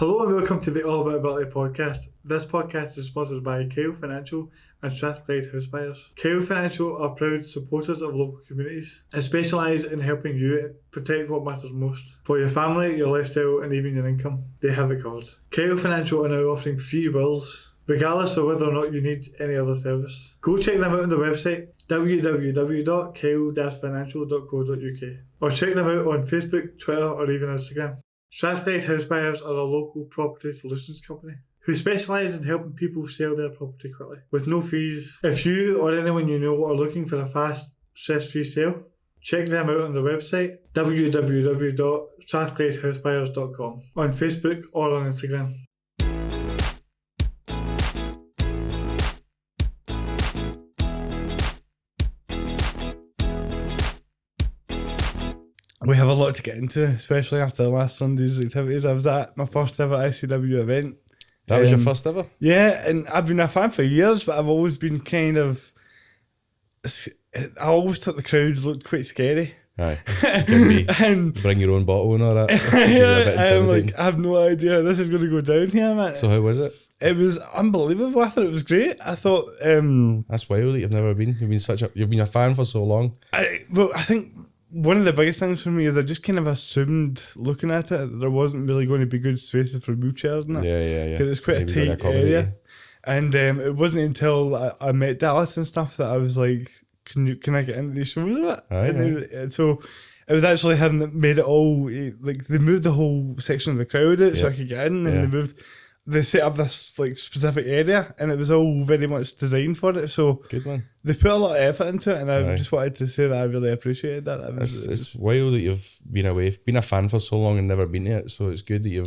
Hello and welcome to the All About Ability podcast. This podcast is sponsored by Kyle Financial and Strathclyde House Buyers. Kyle Financial are proud supporters of local communities and specialise in helping you protect what matters most. For your family, your lifestyle and even your income, they have it covered. Kyle Financial are now offering free wills, regardless of whether or not you need any other service. Go check them out on their website, www.kyle-financial.co.uk, or check them out on Facebook, Twitter or even Instagram. Strathclyde House Buyers are a local property solutions company who specialise in helping people sell their property quickly with no fees. If you or anyone you know are looking for a fast, stress-free sale, check them out on their website, www.strathclydehousebuyers.com, on Facebook or on Instagram. We have a lot to get into, especially after last Sunday's activities. I was at my first ever ICW event. That was your first ever? Yeah, and I've been a fan for years, but I've always been I always thought the crowds looked quite scary. Aye, can be. And bring your own bottle and all that. I'm like, I have no idea this is going to go down here, man. So how was it? It was unbelievable. I thought it was great. I thought that's wild that you've never been. You've been a fan for so long. I think one of the biggest things for me is I just kind of assumed, looking at it, that there wasn't really going to be good spaces for wheelchairs in it. Yeah. Because it's quite a tight area. And it wasn't until I met Dallas and stuff that I was like, can I get into these shows of it? Aye. So it was actually him that made it all, like they moved the whole section of the crowd out so I could get in, and they set up this like specific area, and it was all very much designed for it. So good one. They put a lot of effort into it, and I just wanted to say that I really appreciated that. It's wild that you've been away, been a fan for so long and never been to it. So it's good that you're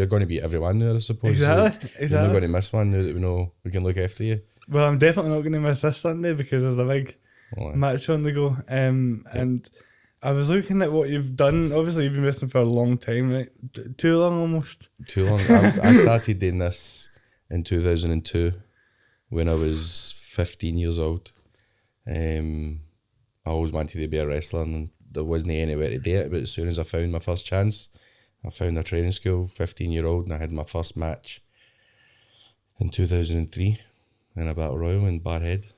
going to be everyone there, I suppose. Exactly. You're not going to miss one now that we know we can look after you. Well, I'm definitely not going to miss this Sunday because there's a big match on the go. And I was looking at what you've done. Obviously, you've been wrestling for a long time, right? Too long almost. Too long. I started doing this in 2002 when I was 15 years old. I always wanted to be a wrestler and there wasn't anywhere to do it, but as soon as I found my first chance, I found a training school, 15-year-old, and I had my first match in 2003 in a Battle Royal in Barhead.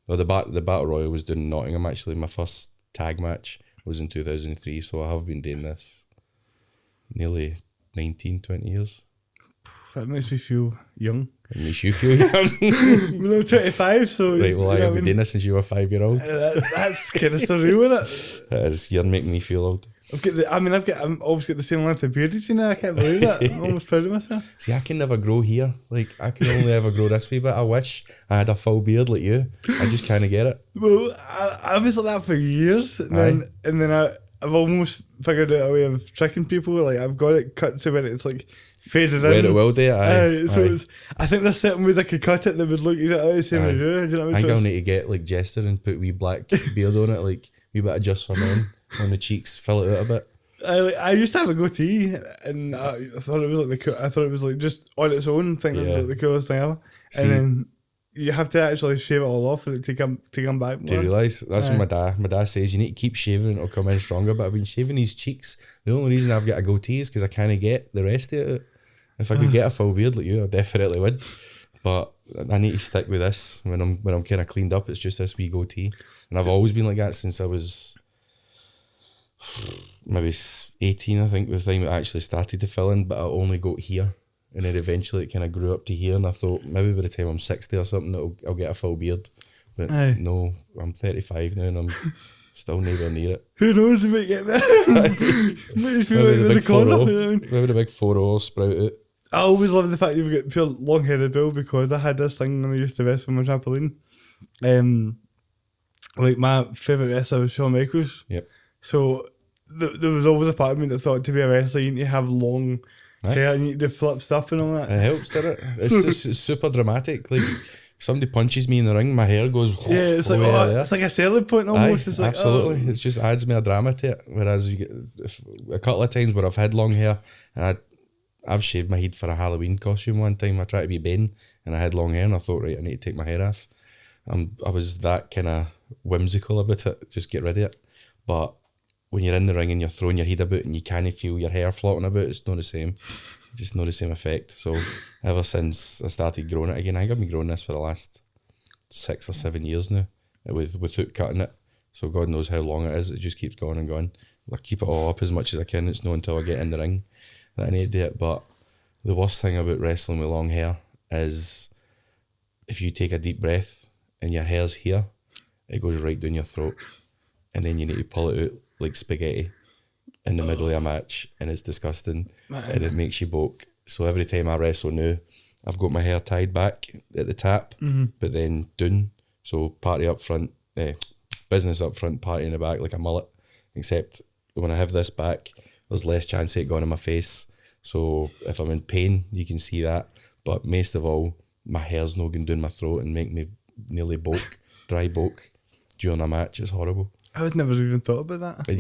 Well, the Battle Royal was doing in Nottingham, actually. My first tag match was in 2003, so I have been doing this nearly 19, 20 years. That makes me feel young. It makes you feel young. Well, I'm 25, so... Right, well, I've been doing this since you were 5-year-old. That's kind of surreal, isn't it? That is, you're making me feel old. I've always got the same length of beard as you now. I can't believe that. I'm almost proud of myself. See, I can never grow here. Like, I can only ever grow this way, but I wish I had a full beard like you. I just kind of get it. Well, I was like that for years, and then I've almost figured out a way of tricking people. Like, I've got it cut to where it's like faded in. Where it will do it, So I think there's certain ways I could cut it that would look exactly the same as you. Do you know what I mean? I think I'll need to get like Jester and put wee black beard on it, like wee bit of just for men on the cheeks, fill it out a bit. I used to have a goatee, and I thought it was like I thought it was like just on its own thing. It was like the coolest thing ever. See, and then you have to actually shave it all off for it to come back more. Do you realise? That's what my dad says. You need to keep shaving, it'll come in stronger. But I've been shaving these cheeks. The only reason I've got a goatee is because I kind of get the rest of it. If I could get a full beard like you, I definitely would. But I need to stick with this when I'm kind of cleaned up. It's just this wee goatee, and I've always been like that since I was maybe 18. I think was the time it actually started to fill in. But I only got here, and then eventually it kind of grew up to here. And I thought maybe by the time I'm 60 or something, I'll get a full beard. But no, I'm 35 now, and I'm still nowhere near it. Who knows if it get there? Maybe the big 4-0. Maybe the big 4-0 sprout out. I always love the fact you've got pure long-headed Bill, because I had this thing when I used to wrestle on my trampoline. Like my favourite wrestler was Shawn Michaels. Yep. So there was always a part of me that thought to be a wrestler you need to have long hair and you need to flip stuff and all that. It helps, doesn't it? It's super dramatic. Like if somebody punches me in the ring, my hair goes. Yeah, it's like it's like a selling point almost. Aye, it's like, absolutely. It just adds me a drama to it. Whereas you get a couple of times where I've had long hair and I've shaved my head for a Halloween costume one time. I tried to be Ben and I had long hair and I thought, right, I need to take my hair off. I was that kind of whimsical about it, just get rid of it. But when you're in the ring and you're throwing your head about and you can't feel your hair floating about, it's not the same. just not the same effect. So ever since I started growing it again, I think I've been growing this for the last 6 or 7 years now, without cutting it. So God knows how long it is. It just keeps going and going. I keep it all up as much as I can. It's not until I get in the ring that I need to do it. But the worst thing about wrestling with long hair is if you take a deep breath and your hair's here, it goes right down your throat, and then you need to pull it out like spaghetti in the middle of a match, and it's disgusting, and it makes you boke. So every time I wrestle now, I've got my hair tied back at the tap, but then down. So party up front, business up front, party in the back, like a mullet. Except when I have this back, there's less chance of it going in my face. So if I'm in pain, you can see that. But most of all, my hair's not going down my throat and make me nearly dry boke during a match. It's horrible. I would never even thought about that. But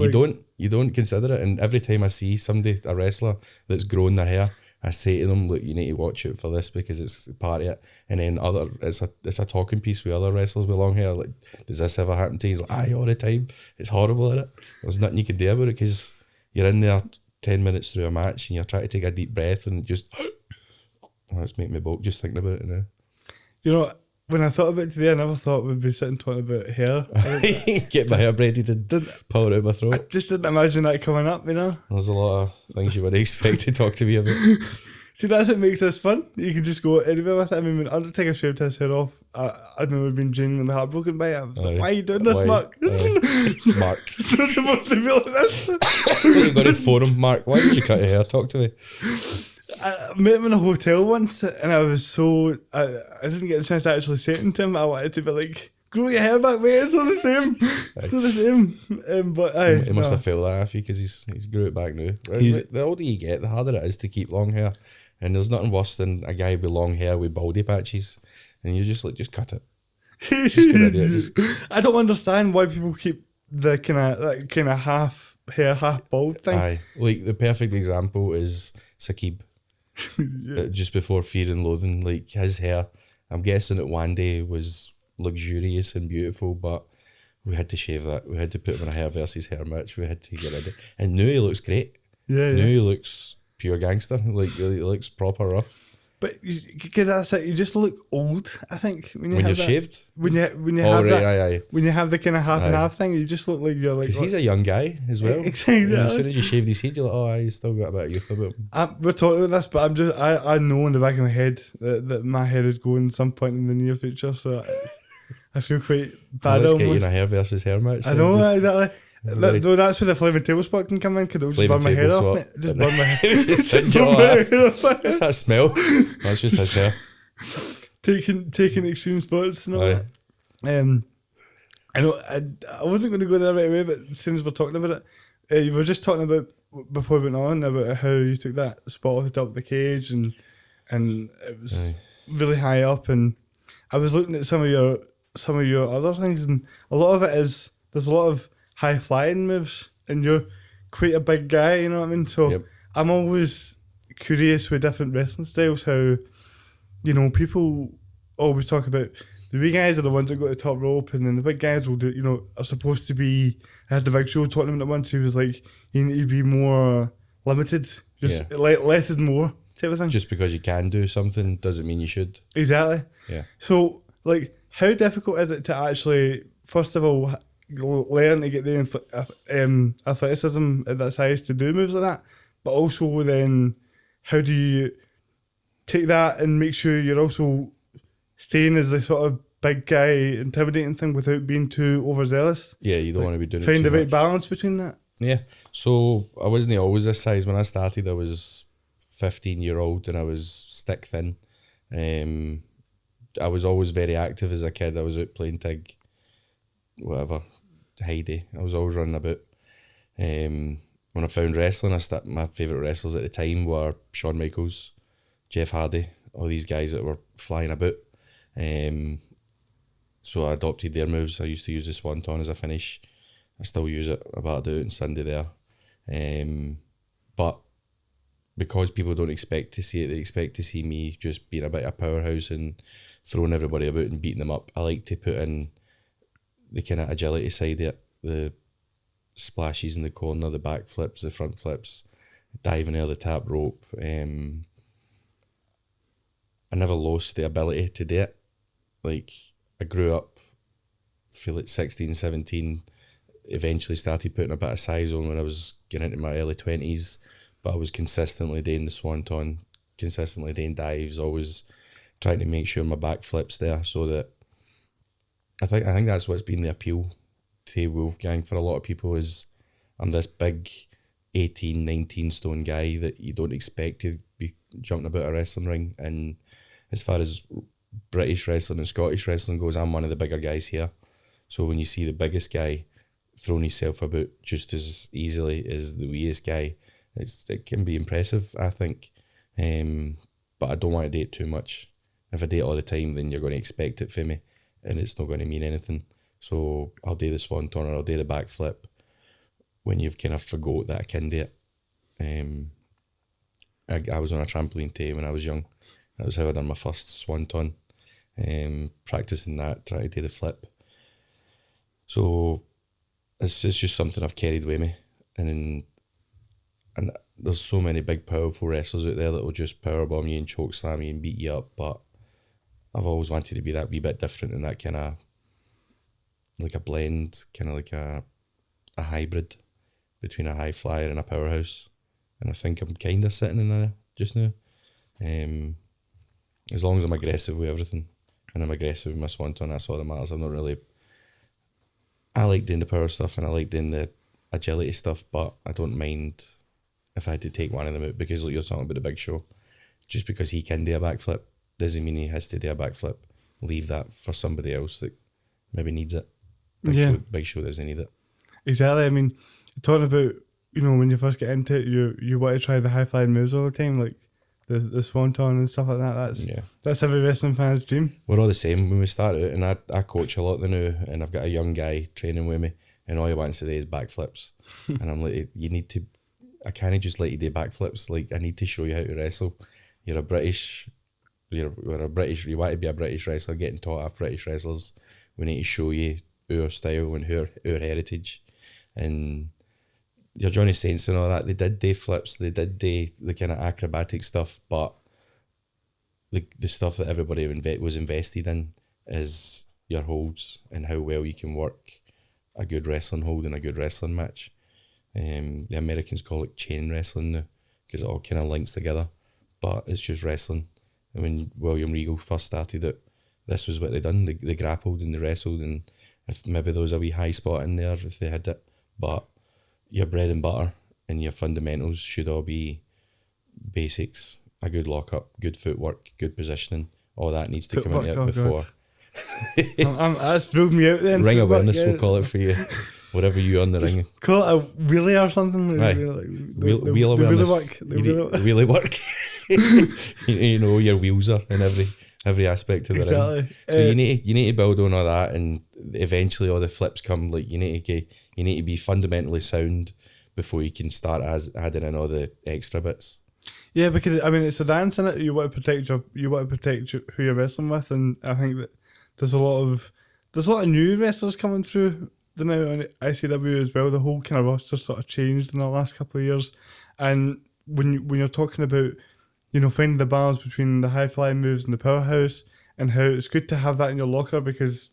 you don't consider it. And every time I see somebody, a wrestler that's growing their hair, I say to them, look, you need to watch out for this because it's part of it. And then it's a talking piece with other wrestlers with long hair. Like, does this ever happen to you? He's like, aye, all the time. It's horrible, isn't it? There's nothing you can do about it because you're in there 10 minutes through a match and you're trying to take a deep breath and just, it's making me boke just thinking about it now. You know, when I thought about it today, I never thought we'd be sitting talking about hair. Get my hair braided and pull it out my throat. I just didn't imagine that coming up, you know? There's a lot of things you would expect to talk to me about. See, that's what makes this fun. You can just go anywhere with it. I mean, when Undertaker shaved his hair off, I remember being genuinely heartbroken by it. I was like, why are you doing this, Mark? Mark. It's not supposed to be like this. You've got to phone him, Mark. Why did you cut your hair? Talk to me. I met him in a hotel once and I was so... I didn't get a chance to actually say it to him. I wanted to be like, grow your hair back, mate. It's not the same. It's not the same. But he must have felt that off you because he's grew it back now. The older you get, the harder it is to keep long hair. And there's nothing worse than a guy with long hair with baldy patches. And you're just like, just cut it. Just good idea. I don't understand why people keep the kind of half hair, half bald thing. Aye. Like, the perfect example is Sakib. Just before Fear and Loathing, like, his hair, I'm guessing that one day was luxurious and beautiful, but we had to shave that. We had to put him in a hair versus hair match. We had to get rid of it. And now he looks great. Yeah. Now he looks pure gangster. Like, he looks proper rough. But because that's it, you just look old. I think when you're shaved. When you have that, when you have the kind of half and half thing, you just look like you're like. Because he's a young guy as well. Exactly. As soon as you shaved his head, you're like, oh, he's still got a bit of youth about him. We're talking about this, but I know in the back of my head that my hair is going some point in the near future, so I feel quite bad. Let's get you in a hair versus hair match. I know exactly. Though that's where the flame and tail spot can come in, because it'll just burn my hair off. Just burn my hair. Just singe it off. What's that smell? That's just his hair. Taking extreme spots and all that. I know I wasn't going to go there right away, but as soon as we're talking about it, you were just talking about before we went on about how you took that spot off the top of the cage and it was really high up, and I was looking at some of your other things, and a lot of it is there's a lot of high flying moves, and you're quite a big guy, you know what I mean? So I'm always curious with different wrestling styles how, you know, people always talk about the wee guys are the ones that go to the top rope, and then the big guys will do, you know, are supposed to be. I had the Big Show talking about it once. He was like, you need to be more limited, just less is more type of thing. Just because you can do something doesn't mean you should. Exactly. Yeah. So, like, how difficult is it to actually, first of all, learn to get the athleticism at that size to do moves like that, but also then how do you take that and make sure you're also staying as the sort of big guy intimidating thing without being too overzealous? Yeah, you don't want to be doing it too find the right much. balance between that. Yeah, so I wasn't always this size. When I started, I was 15-year-old and I was stick thin. I was always very active as a kid. I was out playing tag, whatever, Heidi. I was always running about. When I found wrestling, my favourite wrestlers at the time were Shawn Michaels, Jeff Hardy, all these guys that were flying about. So I adopted their moves. I used to use the Swanton as a finish. I still use it. I batted out on Sunday there. But because people don't expect to see it, they expect to see me just being a bit of a powerhouse and throwing everybody about and beating them up. I like to put in the kind of agility side of it, the splashes in the corner, the back flips, the front flips. diving out of the top rope. I never lost the ability to do it. Like, I grew up, feel like 16, 17, eventually started putting a bit of size on when I was getting into my early 20s, but I was consistently doing the swanton, consistently doing dives, always trying to make sure my back flips there, so that I think that's what's been the appeal to Wolfgang for a lot of people, is I'm this big 18, 19 stone guy that you don't expect to be jumping about a wrestling ring. And as far as British wrestling and Scottish wrestling goes, I'm one of the bigger guys here. So when you see the biggest guy throwing himself about just as easily as the weakest guy, it can be impressive, I think. But I don't want to do it too much. If I do it all the time, then you're going to expect it from me, and it's not going to mean anything. So I'll do the swanton or I'll do the backflip when you've kind of forgot that I can do it. I was on a trampoline too when I was young. That was how I done my first swanton. Practicing that, trying to do the flip. So it's just something I've carried with me. And there's so many big, powerful wrestlers out there that will just powerbomb you and choke slam you and beat you up. But I've always wanted to be that wee bit different, and that kind of like a blend, kind of like a hybrid between a high flyer and a powerhouse. And I think I'm kind of sitting in there just now. As long as I'm aggressive with everything, and I'm aggressive with my swanton, that's all that matters. I'm not really... I like doing the power stuff and I like doing the agility stuff, but I don't mind if I had to take one of them out, because like you're talking about the Big Show, just because he can do a backflip doesn't mean he has to do a backflip. Leave that for somebody else that maybe needs it. Big Show doesn't need it. Exactly. I mean, talking about, when you first get into it, you want to try the high flying moves all the time, like the swanton and stuff like that. That's every wrestling fan's dream. We're all the same when we start out, and I coach a lot now, and I've got a young guy training with me, and all he wants to do is backflips. And I'm like, I can't just let you do backflips. Like, I need to show you how to wrestle. You want to be a British wrestler, getting taught off British wrestlers. We need to show you our style and our heritage. And your Johnny Saints and all that, they did day flips, they did day the kind of acrobatic stuff, but the stuff that everybody was invested in is your holds and how well you can work a good wrestling hold in a good wrestling match. The Americans call it chain wrestling now, because it all kind of links together, but it's just wrestling. And when William Regal first started it, this was what they done. They grappled and they wrestled, and if maybe there was a wee high spot in there if they had it, but your bread and butter and your fundamentals should all be basics. A good lockup, good footwork, good positioning. All that needs to come into it before. That's proved me out then. Ring awareness, we'll call it for you. Whatever you on the ring. Call it a wheelie or something. Right. Wheel awareness. Wheelie work. You know your wheels are in every aspect of the ring. So you need to build on all that, and eventually all the flips come. Like you need to be fundamentally sound before you can start adding in all the extra bits. Yeah, because I mean it's a dance in it. You want to protect who you're wrestling with, and I think that there's a lot of new wrestlers coming through now on ICW as well. The whole kind of roster sort of changed in the last couple of years, and when you're talking about finding the balance between the high flying moves and the powerhouse, and how it's good to have that in your locker, because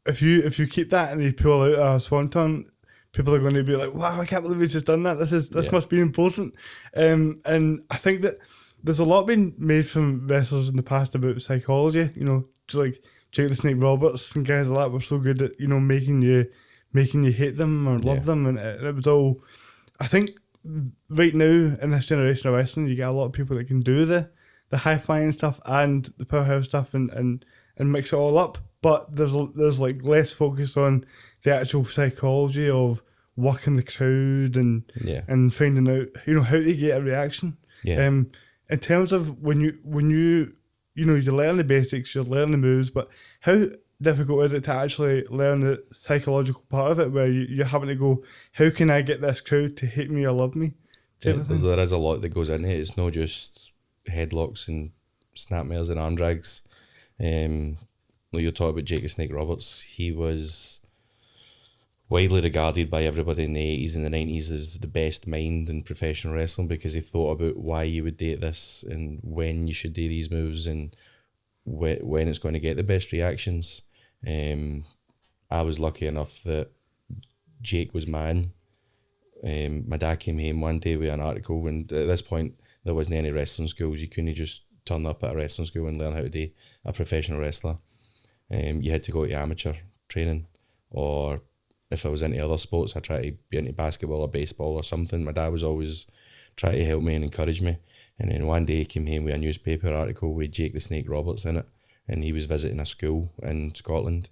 if you keep that and you pull out a swanton, people are going to be like, wow, I can't believe he's just done that. This must be important. And I think that there's a lot been made from wrestlers in the past about psychology. Just like Jake the Snake Roberts and guys like that were so good at making you hate them or love them, and it was all. I think right now in this generation of wrestling, you get a lot of people that can do the high flying stuff and the powerhouse stuff and mix it all up. But there's like less focus on the actual psychology of working the crowd and finding out how to get a reaction. Yeah. In terms of when you learn the basics, you learn the moves, but how difficult is it to actually learn the psychological part of it, where you're having to go, how can I get this crowd to hate me or love me? There is a lot that goes into it. It's not just headlocks and snapmares and arm drags. You're talking about Jake the Snake Roberts. He was widely regarded by everybody in the 80s and the 90s as the best mind in professional wrestling, because he thought about why you would do this and when you should do these moves and when it's going to get the best reactions. I was lucky enough that Jake was mine. My dad came home one day with an article, and at this point there wasn't any wrestling schools. You couldn't just turn up at a wrestling school and learn how to be a professional wrestler. You had to go to amateur training, or if I was into other sports, I tried to be into basketball or baseball or something. My dad was always trying to help me and encourage me. And then one day he came home with a newspaper article with Jake the Snake Roberts in it, and he was visiting a school in Scotland.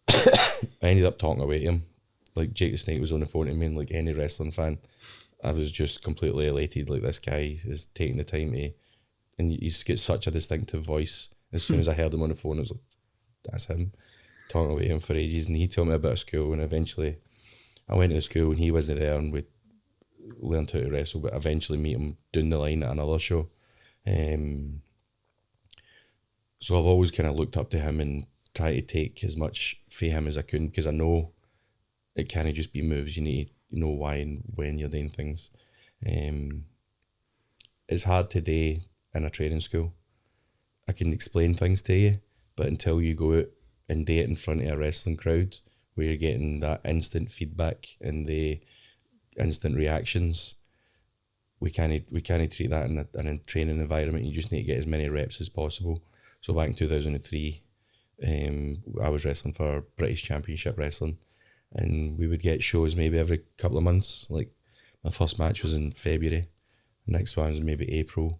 I ended up talking away to him. Like, Jake the Snake was on the phone to me, and like any wrestling fan, I was just completely elated. Like, this guy is taking the time to, and he's got such a distinctive voice. As soon as I heard him on the phone, I was like, that's him. Talking away to him for ages, and he told me about school, and eventually I went to the school and he wasn't there, and we learned how to wrestle, but eventually meet him down the line at another show. So I've always kind of looked up to him and tried to take as much for him as I could, because I know it can't just be moves. You need to know why and when you're doing things. It's hard today in a training school. I can explain things to you, but until you go out and do it in front of a wrestling crowd where you're getting that instant feedback and the instant reactions, we can't treat that in a training environment. You just need to get as many reps as possible. So back in 2003, I was wrestling for British Championship Wrestling, and we would get shows maybe every couple of months. Like, my first match was in February, next one was maybe April,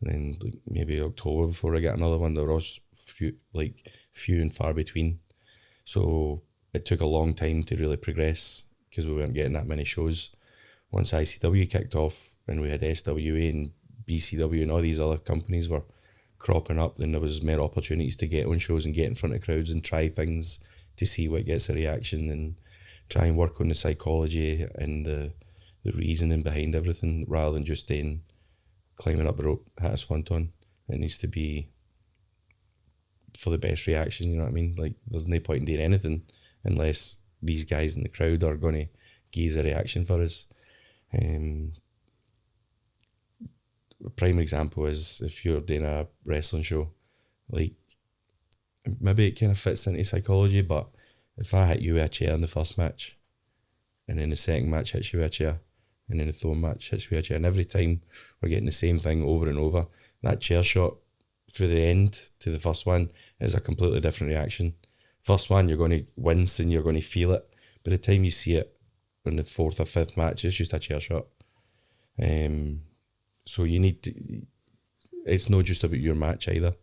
and then like maybe October before I get another one. There was few and far between. So it took a long time to really progress because we weren't getting that many shows. Once ICW kicked off and we had SWA and BCW and all these other companies were cropping up, then there was more opportunities to get on shows and get in front of crowds and try things to see what gets a reaction and try and work on the psychology and the reasoning behind everything, rather than just staying climbing up the rope, hit a swanton. It needs to be for the best reaction, you know what I mean? Like, there's no point in doing anything unless these guys in the crowd are going to give us a reaction for us. A prime example is if you're doing a wrestling show, like, maybe it kind of fits into psychology, but if I hit you with a chair in the first match, and then the second match hits you with a chair, and then the third match hits you with a chair, and every time we're getting the same thing over and over, that chair shot through the end to the first one is a completely different reaction. First one, you're going to wince and you're going to feel it. By the time you see it in the fourth or fifth match, it's just a chair shot. So you need to, it's not just about your match either.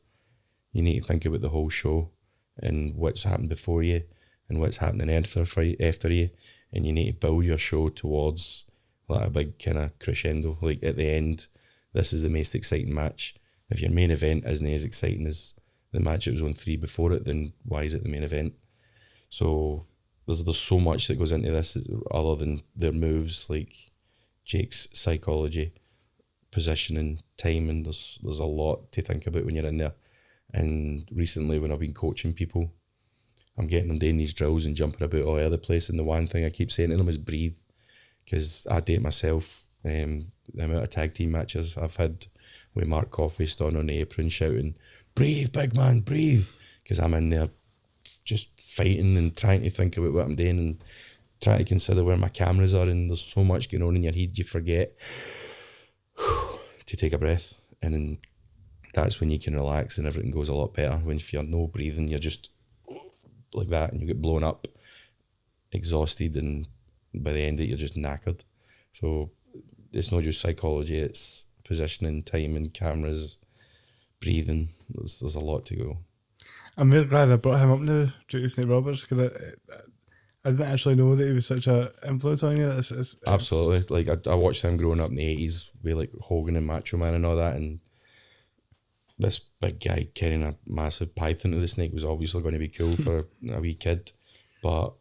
You need to think about the whole show and what's happened before you and what's happening after you, and you need to build your show towards like a big kind of crescendo. Like, at the end, this is the most exciting match. If your main event isn't as exciting as the match that was on 3 before it, then why is it the main event? So there's so much that goes into this other than their moves, like Jake's psychology, positioning, timing. There's a lot to think about when you're in there. And recently, when I've been coaching people, I'm getting them doing these drills and jumping about all over the place. And the one thing I keep saying to them is breathe, because I do it myself. The amount of tag team matches I've had with Mark Coffey standing on the apron shouting, "Breathe, big man, breathe," because I'm in there just fighting and trying to think about what I'm doing and trying to consider where my cameras are, and there's so much going on in your head you forget to take a breath, and then that's when you can relax and everything goes a lot better. When if you're no breathing, you're just like that and you get blown up, exhausted, and by the end of it you're just knackered. So it's not just psychology, it's positioning, timing, cameras, breathing. There's a lot to go. I'm really glad I brought him up now, Jake Snake Roberts, because I didn't actually know that he was such an influence on you. Absolutely. Like, I watched him growing up in the 80s with like Hogan and Macho Man and all that, and this big guy carrying a massive python of the snake was obviously going to be cool for a wee kid. But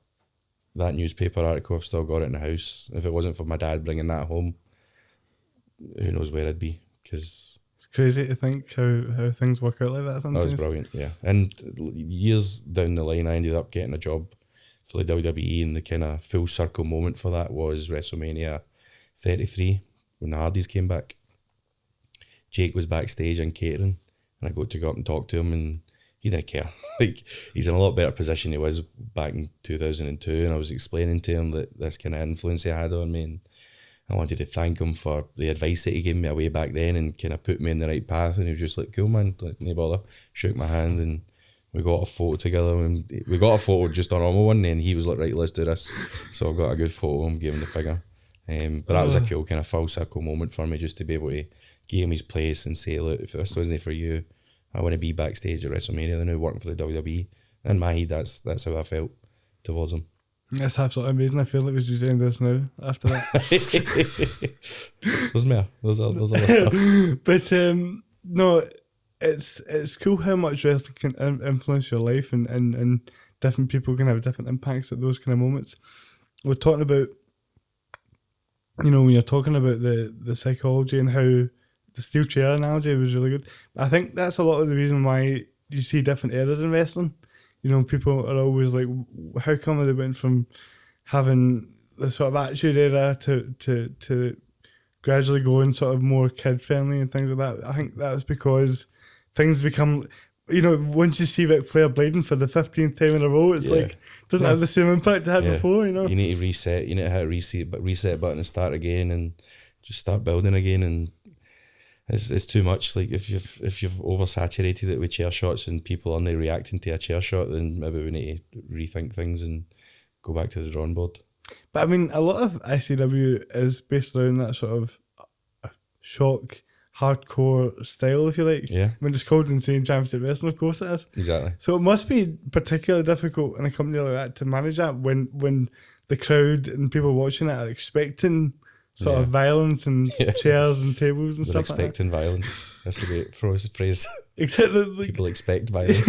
that newspaper article, I've still got it in the house. If it wasn't for my dad bringing that home, who knows where I'd be, because it's crazy to think how things work out like that sometimes. That was brilliant, yeah. And years down the line, I ended up getting a job for the WWE, and the kind of full circle moment for that was WrestleMania 33 when the Hardys came back. Jake was backstage in catering, and I got to go up and talk to him, and he didn't care. Like, he's in a lot better position he was back in 2002, and I was explaining to him that this kind of influence he had on me, and I wanted to thank him for the advice that he gave me away back then and kind of put me in the right path. And he was just like, cool, man, like, no bother. Shook my hand, and we got a photo together, and we got a photo, just a normal one, and he was like, right, let's do this. So I got a good photo of him, gave him the figure. But that was a cool kind of full circle moment for me, just to be able to give him his place and say, look, if this wasn't for you, I want to be backstage at WrestleMania, then working for the WWE. In my head, that's how I felt towards him. That's absolutely amazing. I feel like we should end this now after that. There's more. There's other stuff. But no, it's cool how much wrestling can influence your life, and different people can have different impacts at those kind of moments. We're talking about, when you're talking about the psychology and how the steel chair analogy was really good. I think that's a lot of the reason why you see different eras in wrestling. People are always like, how come they went from having the sort of attitude era to gradually going sort of more kid friendly and things like that. I think that's because things become, once you see Ric Flair bleeding for the 15th time in a row, it's like, doesn't have the same impact it had before, You need to reset, you need to hit a reset button and start again and just start building again. And it's too much. Like, if you've oversaturated it with chair shots and people aren't reacting to a chair shot, then maybe we need to rethink things and go back to the drawing board. But I mean, a lot of ICW is based around that sort of shock, hardcore style, if you like. Yeah. When it's called Insane Championship Wrestling, of course it is. Exactly. So it must be particularly difficult in a company like that to manage that when the crowd and people watching it are expecting sort of violence and chairs and tables and They're stuff like that. expecting violence. That's a great phrase. Exactly. Like, people expect violence.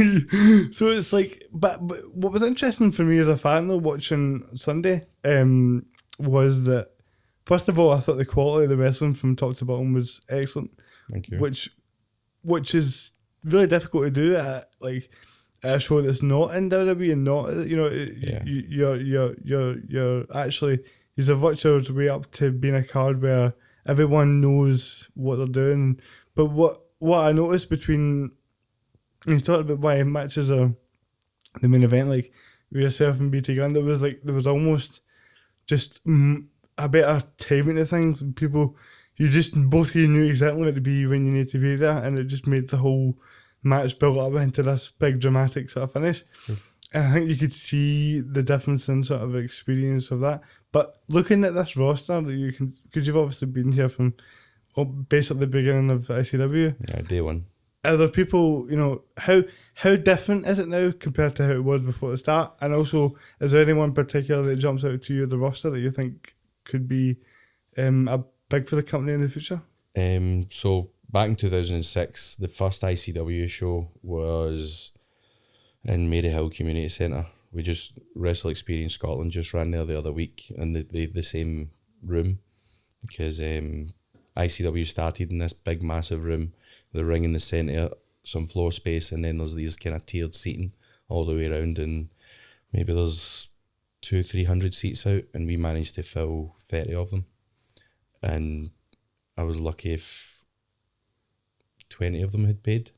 So it's like, but what was interesting for me as a fan though, watching Sunday, was that, first of all, I thought the quality of the wrestling from top to bottom was excellent. Thank you. Which is really difficult to do at a show that's not in WWE and not, you're actually, you're virtually way up to being a card where everyone knows what they're doing. But what I noticed between, you talked about why matches are the main event, like with yourself and BT Gunn, there was almost just a better timing of things, and people, both of you knew exactly where to be when you need to be there, and it just made the whole match build up into this big dramatic sort of finish. And I think you could see the difference in sort of experience of that. But looking at this roster, that because you've obviously been here from basically the beginning of ICW. Yeah, day one. Are there people, how different is it now compared to how it was before the start? And also, is there anyone particular that jumps out to you, the roster, that you think could be big for the company in the future? So back in 2006, the first ICW show was in Maryhill Community Centre. We just, Wrestle Experience Scotland just ran there the other week in the same room, because ICW started in this big massive room, the ring in the centre, some floor space, and then there's these kind of tiered seating all the way around, and maybe there's 200-300 seats out, and we managed to fill 30 of them. And I was lucky if 20 of them had paid.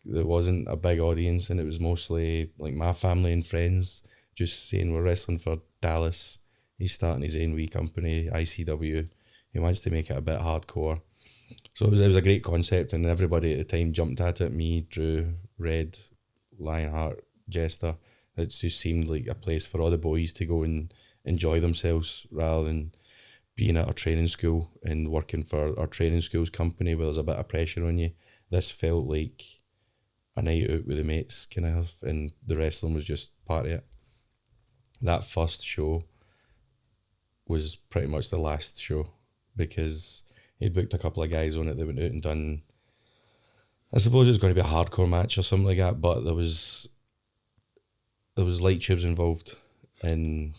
There wasn't a big audience, and it was mostly like my family and friends just saying, we're wrestling for Dallas. He's starting his own wee company, ICW. He wants to make it a bit hardcore. So it was a great concept, and everybody at the time jumped at it. Me, Drew, Red, Lionheart, Jester. It just seemed like a place for all the boys to go and enjoy themselves, rather than being at our training school and working for our training school's company where there's a bit of pressure on you. This felt like a night out with the mates, kind of, and the wrestling was just part of it. That first show was pretty much the last show, because he'd booked a couple of guys on it that went out and done, I suppose it was going to be a hardcore match or something like that, but there was light tubes involved, and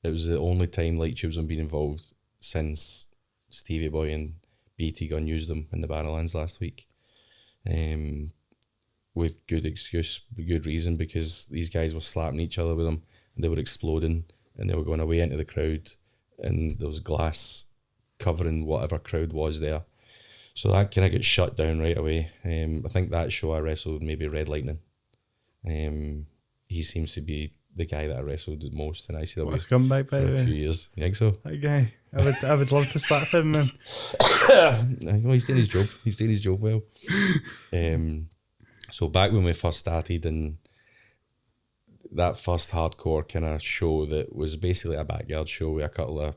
it was the only time light tubes have been involved since Stevie Boy and BT Gunn used them in the Barrowlands last week. With good excuse, good reason, because these guys were slapping each other with them. they were exploding, and they were going away into the crowd, and there was glass covering whatever crowd was there. So that kind of got shut down right away. I think that show I wrestled maybe Red Lightning. He seems to be the guy that I wrestled the most in ICW. What's come back by for the a way? few years. You think so? That guy. I would love to start him, man. Well, he's doing his job. He's doing his job well. So back when we first started, and that first hardcore kind of show that was basically a backyard show with a couple of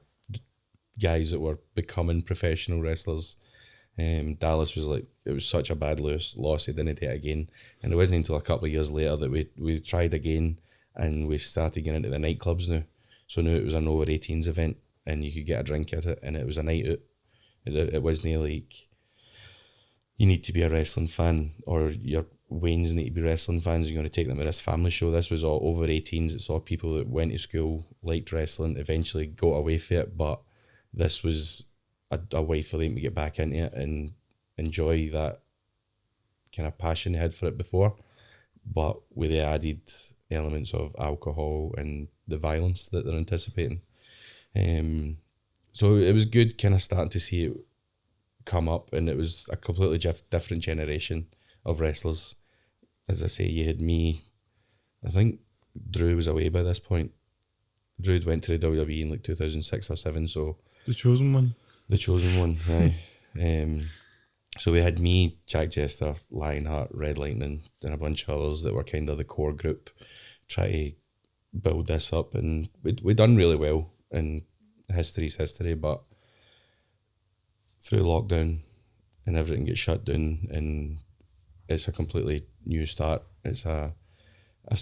guys that were becoming professional wrestlers. Dallas was like, it was such a bad loss, he didn't do it again. And it wasn't until a couple of years later that we tried again, and we started getting into the nightclubs now. So now it was an over 18s event, and you could get a drink at it, and it was a night out. It wasn't like you need to be a wrestling fan, or your Waynes need to be wrestling fans, you're going to take them to this family show. This was all over 18s. It's all people that went to school, liked wrestling, eventually got away from it, but this was a way for them to get back into it and enjoy that kind of passion they had for it before, but with the added elements of alcohol and the violence that they're anticipating. So it was good kind of starting to see it come up, and it was a completely different generation of wrestlers. As I say, you had me, I think Drew was away by this point. Drew went to the WWE in like 2006 or 7, so... The chosen one. The chosen one, aye. So we had me, Jack Jester, Lionheart, Red Lightning, and a bunch of others that were kind of the core group, try to build this up, and we done really well, and history's history, but through lockdown and everything gets shut down, and it's a completely new start. It's a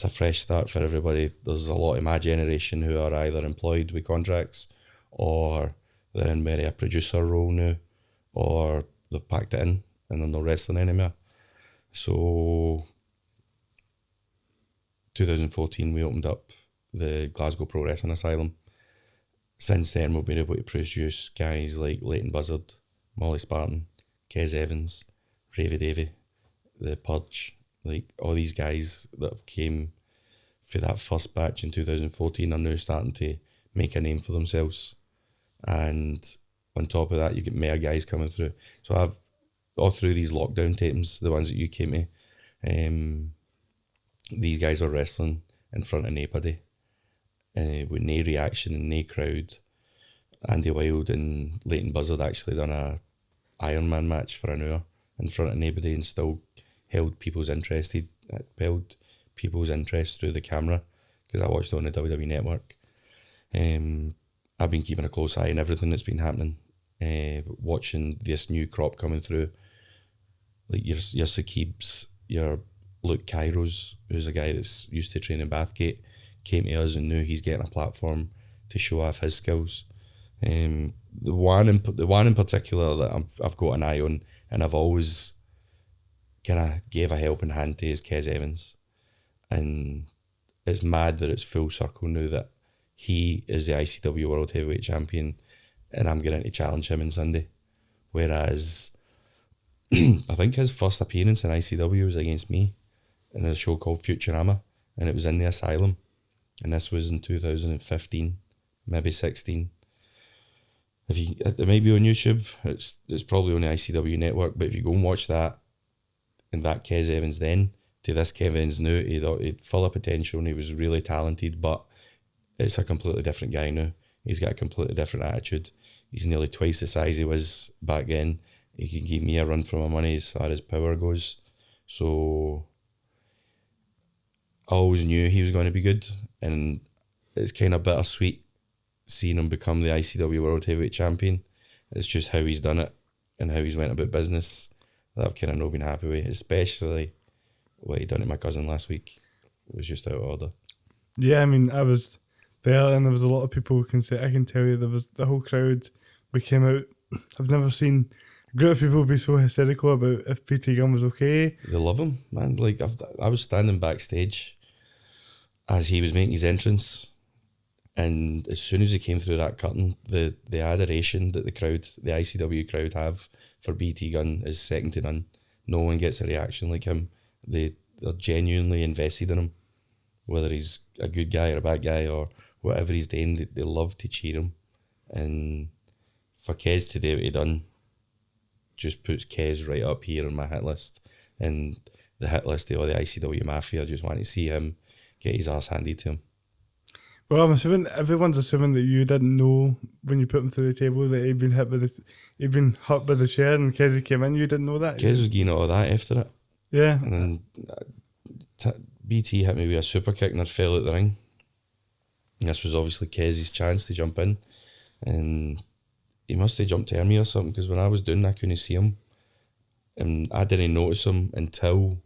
fresh start for everybody. There's a lot of my generation who are either employed with contracts, or they're in maybe a producer role now, or they've packed it in and they're not wrestling anymore. So 2014 we opened up the Glasgow Pro Wrestling Asylum. Since then we've been able to produce guys like Leighton Buzzard, Molly Spartan, Kez Evans, Ravy Davy, The Purge, like all these guys that have came for that first batch in 2014 are now starting to make a name for themselves. And on top of that, you get more guys coming through. So I've, all through these lockdown tapes, the ones that you came to, these guys are wrestling in front of nobody, with no reaction and no crowd. Andy Wilde and Leighton Buzzard actually done a Iron Man match for an hour in front of nobody, and still held people's interest through the camera, because I watched it on the WWE Network. I've been keeping a close eye on everything that's been happening, watching this new crop coming through, like your Sakibs, your Luke Kairos, who's a guy that's used to training Bathgate, came to us and knew he's getting a platform to show off his skills. The one in particular that I've got an eye on, and I've always kind of gave a helping hand to, is Kez Evans, and it's mad that it's full circle now that he is the ICW World Heavyweight Champion, and I'm going to challenge him on Sunday. Whereas I think his first appearance in ICW was against me in a show called Futurama, and it was in the Asylum, and this was in 2015, maybe 16. It might be on YouTube. It's probably on the ICW network, but if you go and watch that, and that Kez Evans then to this Kez Evans now, he'd full of potential and he was really talented, but it's a completely different guy now. He's got a completely different attitude. He's nearly twice the size he was back then. He can give me a run for my money as far as power goes. So I always knew he was going to be good, and it's kind of bittersweet seeing him become the ICW World Heavyweight Champion. It's just how he's done it and how he's went about business that I've kind of not been happy with, especially what he done to my cousin last week. It was just out of order. Yeah, I mean, I was there, and there was a lot of people who I can tell you, there was the whole crowd. We came out. I've never seen a group of people be so hysterical about if PT Gunn was okay. They love him, man. Like I was standing backstage as he was making his entrance, and as soon as he came through that curtain, the adoration that the ICW crowd have for BT Gunn is second to none. No one gets a reaction like him. They're genuinely invested in him. whether he's a good guy or a bad guy or whatever he's doing, they love to cheer him. And for Kez to do what he done just puts Kez right up here on my hit list. And the hit list of all the ICW Mafia, I just want to see him get his ass handed to him. Well, I'm assuming everyone's assuming that you didn't know when you put him through the table that he'd been hit by the chair and Kez came in. You didn't know that. Kez was getting all of that after it. Yeah. And then BT hit me with a super kick and I fell out the ring. And this was obviously Kez's chance to jump in. And he must have jumped to me or something, because when I was doing, I couldn't see him. And I didn't notice him until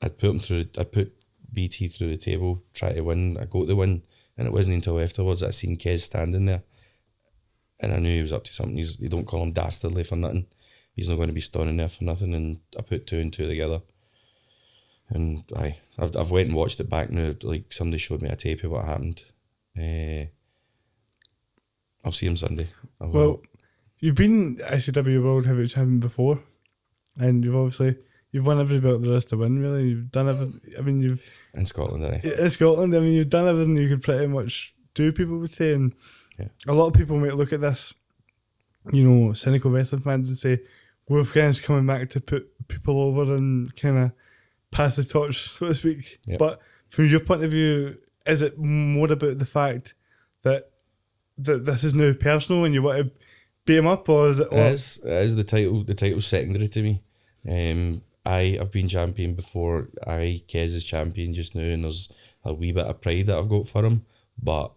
I put BT through the table, try to win. I got the win, and it wasn't until afterwards that I seen Kez standing there. And I knew he was up to something. They don't call him dastardly for nothing. He's not going to be standing there for nothing. And I put 2 and 2 together. And I've went and watched it back now. Like, somebody showed me a tape of what happened. I'll see him Sunday. Well, you've been ICW World Heavyweight Champion before, and you've won every belt there is to win. Really, you've done everything. I mean, you've in Scotland, in Scotland. I mean, you've done everything you could pretty much do. People would say, and a lot of people might look at this, cynical wrestling fans, and say Wolfgang's coming back to put people over and kind of pass the torch, so to speak. Yep. But from your point of view, is it more about the fact that this is now personal and you want to beat him up, or is it? It is the title. The title's secondary to me. I've been champion before. Kez is champion just now, and there's a wee bit of pride that I've got for him. But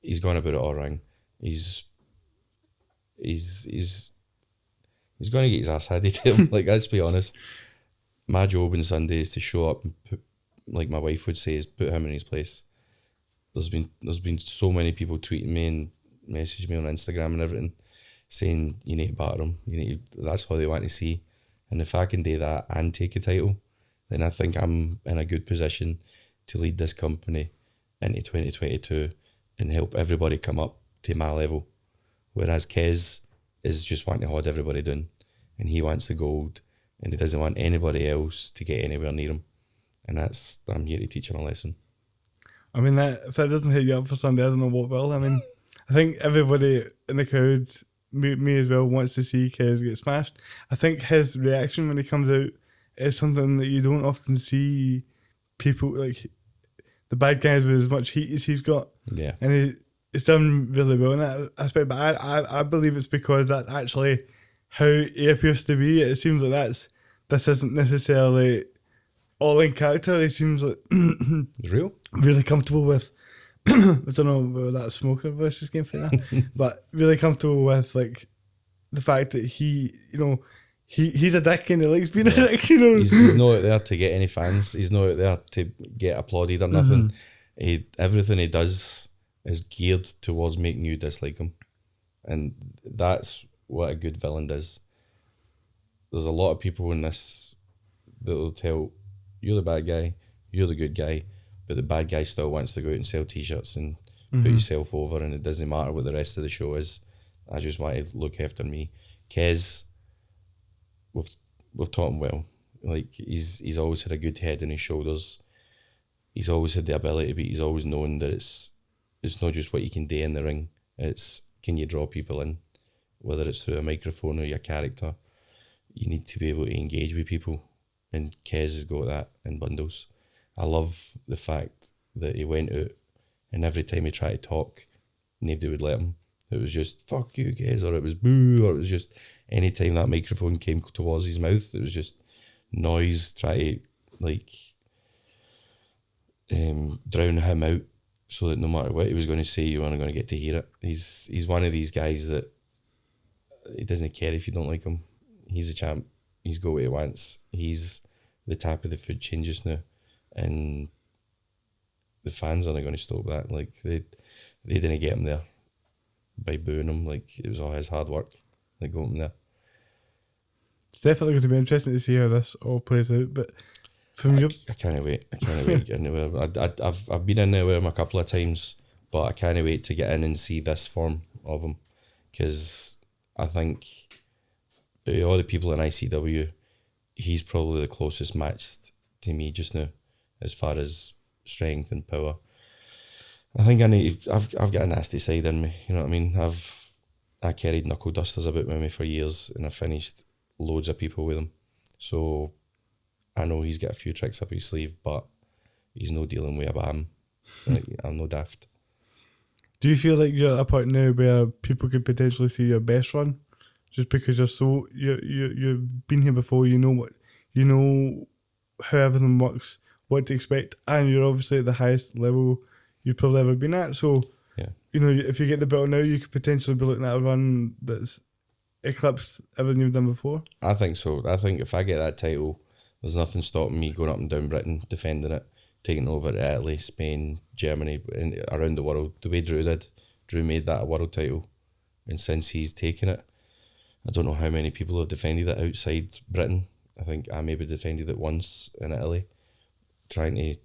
he's gone about it all wrong. He's going to get his ass handed to him. Like, let's be honest. My job on Sunday is to show up and put, like my wife would say, is put him in his place. There's been so many people tweeting me and messaging me on Instagram and everything, saying you need to batter him. That's what they want to see. And if I can do that and take a title, then I think I'm in a good position to lead this company into 2022 and help everybody come up to my level. Whereas Kez is just wanting to hold everybody down, and he wants the gold, and he doesn't want anybody else to get anywhere near him. And I'm here to teach him a lesson. I mean, if that doesn't hit you up for Sunday, I don't know what will. I mean, I think everybody in the crowd, me as well, wants to see Kez get smashed. I think his reaction when he comes out is something that you don't often see people, like the bad guys with as much heat as he's got. Yeah. And he's done really well in that aspect. But I believe it's because that's actually how he appears to be. It seems like this isn't necessarily all in character. He seems like It's real. Really comfortable with I don't know where that smoker voice just came from that, but really comfortable with like the fact that he's a dick and he likes being a dick. He's not out there to get any fans. He's not out there to get applauded or nothing. Everything he does is geared towards making you dislike him, and that's what a good villain does. There's a lot of people in this that will tell you're the bad guy, you're the good guy, but the bad guy still wants to go out and sell t-shirts and put yourself over, and it doesn't matter what the rest of the show is. I just want to look after me. Kez, we've taught him well. Like, he's always had a good head on his shoulders. He's always had the ability, but he's always known that it's not just what you can do in the ring. It's can you draw people in, whether it's through a microphone or your character. You need to be able to engage with people, and Kez has got that in bundles. I love the fact that he went out and every time he tried to talk, nobody would let him. It was just, fuck you guys, or it was boo, or it was just any time that microphone came towards his mouth, it was just noise, try to like drown him out so that no matter what he was going to say, you weren't going to get to hear it. He's one of these guys that he doesn't care if you don't like him. He's a champ. He's got what he wants. He's the top of the food chain just now. And the fans aren't going to stop that. Like, they didn't get him there by booing him. Like, it was all his hard work that got him there. It's definitely going to be interesting to see how this all plays out. But from I can't wait. I can't wait to get in there. I've been in there with him a couple of times, but I can't wait to get in and see this form of him, because I think all the people in ICW, he's probably the closest matched to me just now. as far as strength and power. I think I've got a nasty side in me, you know what I mean? I carried knuckle dusters about with me for years, and I finished loads of people with them. So I know he's got a few tricks up his sleeve, but he's no dealing with a BAM. Like, I'm no daft. Do you feel like you're at a point now where people could potentially see your best run, just because you've been here before, you know how everything works, what to expect, and you're obviously at the highest level you've probably ever been at. So Yeah. if you get the belt now, you could potentially be looking at a run that's eclipsed everything you've done before. I think so. I think if I get that title, there's nothing stopping me going up and down Britain, defending it, taking over Italy, Spain, Germany, and around the world, the way Drew did. Drew made that a world title, and since he's taken it, I don't know how many people have defended it outside Britain. I think I maybe defended it once in Italy, trying to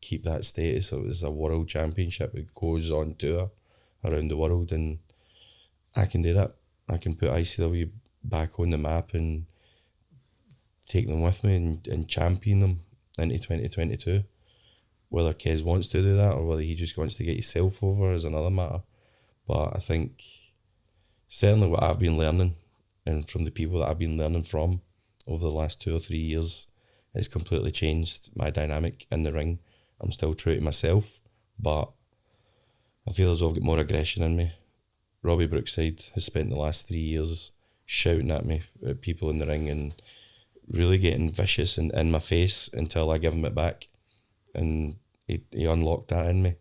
keep that status. So it was a world championship. It goes on tour around the world, and I can do that. I can put ICW back on the map and take them with me and champion them into 2022. Whether Kez wants to do that or whether he just wants to get himself over is another matter. But I think certainly what I've been learning, and from the people that I've been learning from over the last 2 or 3 years, has completely changed my dynamic in the ring. I'm still true to myself, but I feel as though I've got more aggression in me. Robbie Brookside has spent the last 3 years shouting at me, at people in the ring, and really getting vicious and in my face until I give him it back. And he unlocked that in me.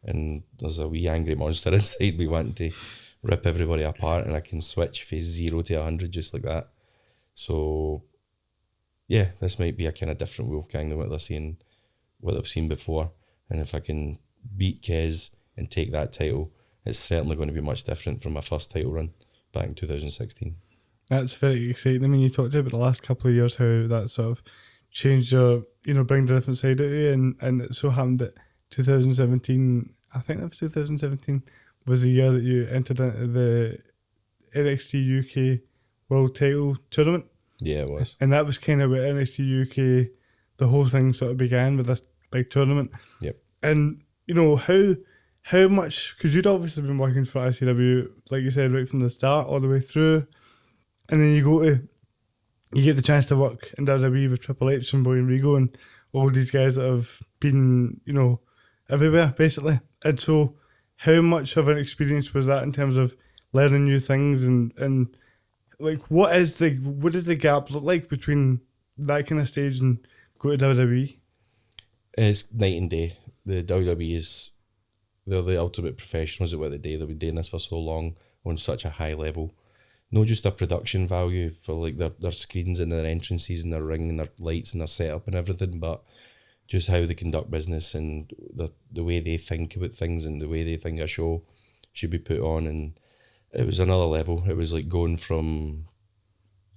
And there's a wee angry monster inside me wanting to rip everybody apart, and I can switch from 0 to 100 just like that. So yeah, this might be a kind of different Wolfgang than what they've seen before. And if I can beat Kez and take that title, it's certainly going to be much different from my first title run back in 2016. That's very exciting. I mean, you talked about the last couple of years, how that sort of changed your, bring the different side out of you, and it so happened that 2017, I think that was 2017, was the year that you entered into the NXT UK World Title Tournament. Yeah, it was. And that was kind of where NXT UK, the whole thing sort of began with this big tournament. Yep. And, how much, because you'd obviously been working for ICW, like you said, right from the start all the way through, and then you get the chance to work in WWE with Triple H and Boy Rigo and all these guys that have been, everywhere, basically. And so how much of an experience was that in terms of learning new things and like what does the gap look like between that kind of stage and go to WWE? It's night and day. The WWE they're the ultimate professionals at what they do. They've been doing this for so long on such a high level. Not just their production value for like their screens and their entrances and their ring and their lights and their setup and everything, but just how they conduct business and the way they think about things and the way they think a show should be put on. And it was another level. It was like going from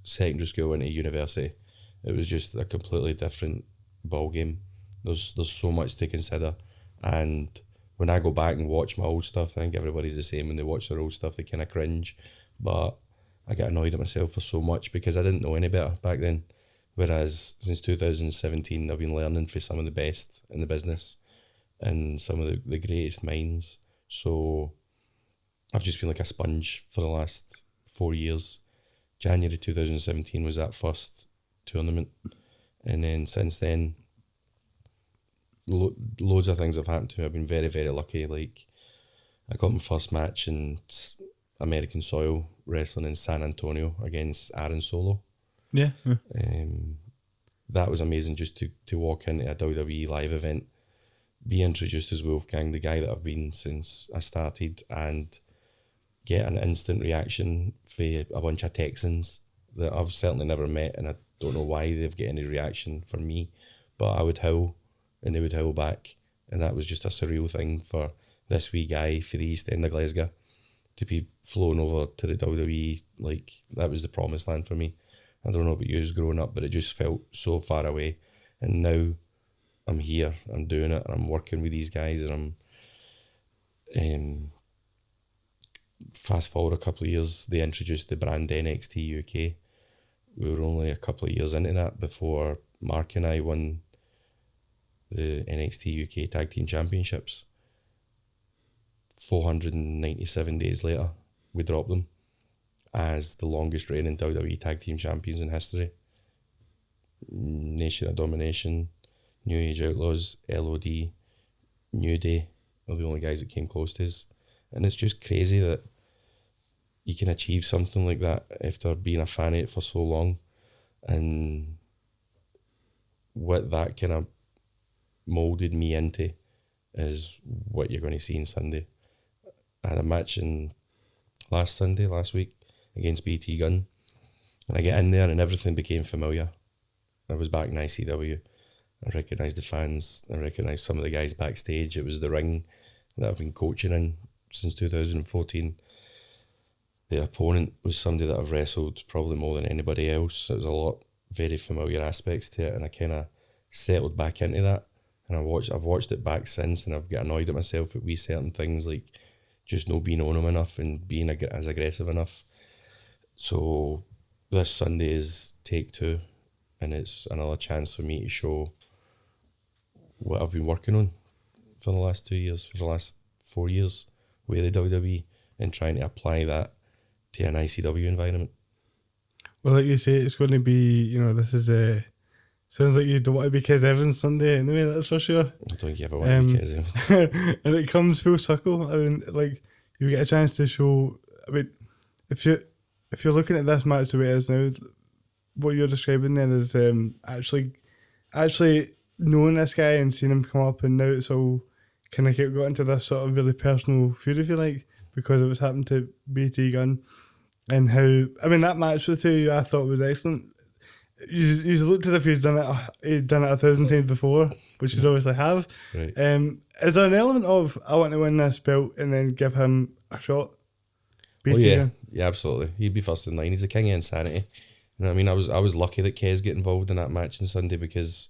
secondary school into university. It was just a completely different ball game. There's so much to consider, and when I go back and watch my old stuff, I think everybody's the same. When they watch their old stuff, they kind of cringe, but I get annoyed at myself for so much because I didn't know any better back then. Whereas since 2017, I've been learning from some of the best in the business and some of the greatest minds. So I've just been like a sponge for the last 4 years. January 2017 was that first tournament. And then since then, loads of things have happened to me. I've been very, very lucky. Like, I got my first match in American soil wrestling in San Antonio against Aaron Solo. Yeah. That was amazing, just to walk into a WWE live event, be introduced as Wolfgang, the guy that I've been since I started, and get an instant reaction for a bunch of Texans that I've certainly never met, and I don't know why they've got any reaction for me, but I would howl and they would howl back, and that was just a surreal thing for this wee guy for the East End of Glasgow to be flown over to the WWE. Like, that was the promised land for me. I don't know about you growing up, but it just felt so far away. And now I'm here, I'm doing it, and I'm working with these guys, and I'm fast forward a couple of years, they introduced the brand NXT UK. We were only a couple of years into that before Mark and I won the NXT UK Tag Team Championships. 497 days later, we dropped them as the longest reigning WWE Tag Team Champions in history. Nation of Domination, New Age Outlaws, LOD, New Day are the only guys that came close to us. And it's just crazy that you can achieve something like that after being a fan of it for so long. And what that kind of moulded me into is what you're going to see on Sunday. I had a match last week, against BT Gunn. And I get in there and everything became familiar. I was back in ICW. I recognised the fans. I recognised some of the guys backstage. It was the ring that I've been coaching in since 2014. The opponent was somebody that I've wrestled probably more than anybody else. There was a lot very familiar aspects to it, and I kind of settled back into that. And I've watched it back since, and I've got annoyed at myself at certain things, like just not being on them enough and being as aggressive enough. So this Sunday is take 2, and it's another chance for me to show what I've been working on for the last 2 years, for the last 4 years with the WWE, and trying to apply that to an ICW environment. Well, like you say, it's going to be, this is sounds like you don't want to be Kez Evans Sunday anyway, that's for sure. I don't think you ever want to be Kez Evans. And it comes full circle. I mean, like, you get a chance to show, I mean, if you're looking at this match the way it is now, what you're describing then is actually knowing this guy and seeing him come up, and now it's all kind of got into this sort of really personal feud, if you like, because of what's happened to BT Gunn, and how, I mean, that match with the two of you I thought was excellent. You looked as if he'd done it 1,000 times before, which he's obviously have. Right. Is there an element of, I want to win this belt and then give him a shot? BT Gunn? Yeah, absolutely. He'd be first in line. He's the king of insanity. You know what I mean? I was lucky that Kez got involved in that match on Sunday, because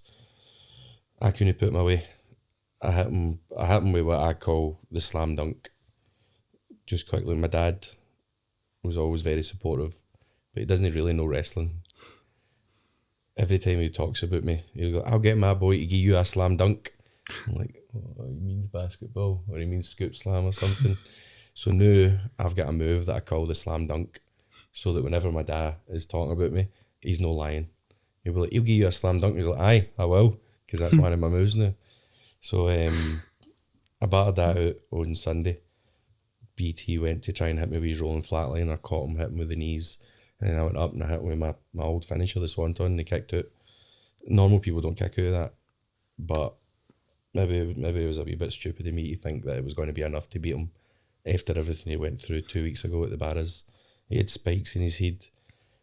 I couldn't put my way. I hit him with what I call the slam dunk. Just quickly, my dad was always very supportive, but he doesn't really know wrestling. Every time he talks about me, he'll go, "I'll get my boy to give you a slam dunk." I'm like, "Oh, he means basketball, or he means scoop slam or something." So now I've got a move that I call the slam dunk, so that whenever my dad is talking about me, he's no lying. He'll be like, "He'll give you a slam dunk." He's like, "Aye, I will," because that's one of my moves now. So I battered that out on Sunday. BT went to try and hit me with his rolling flatline. I caught him, hit him with the knees, and then I went up and I hit him with my old finisher, the Swanton, and he kicked out. Normal people don't kick out of that, but maybe it was a wee bit stupid of me to think that it was going to be enough to beat him after everything he went through 2 weeks ago at the Barras. He had spikes in his head.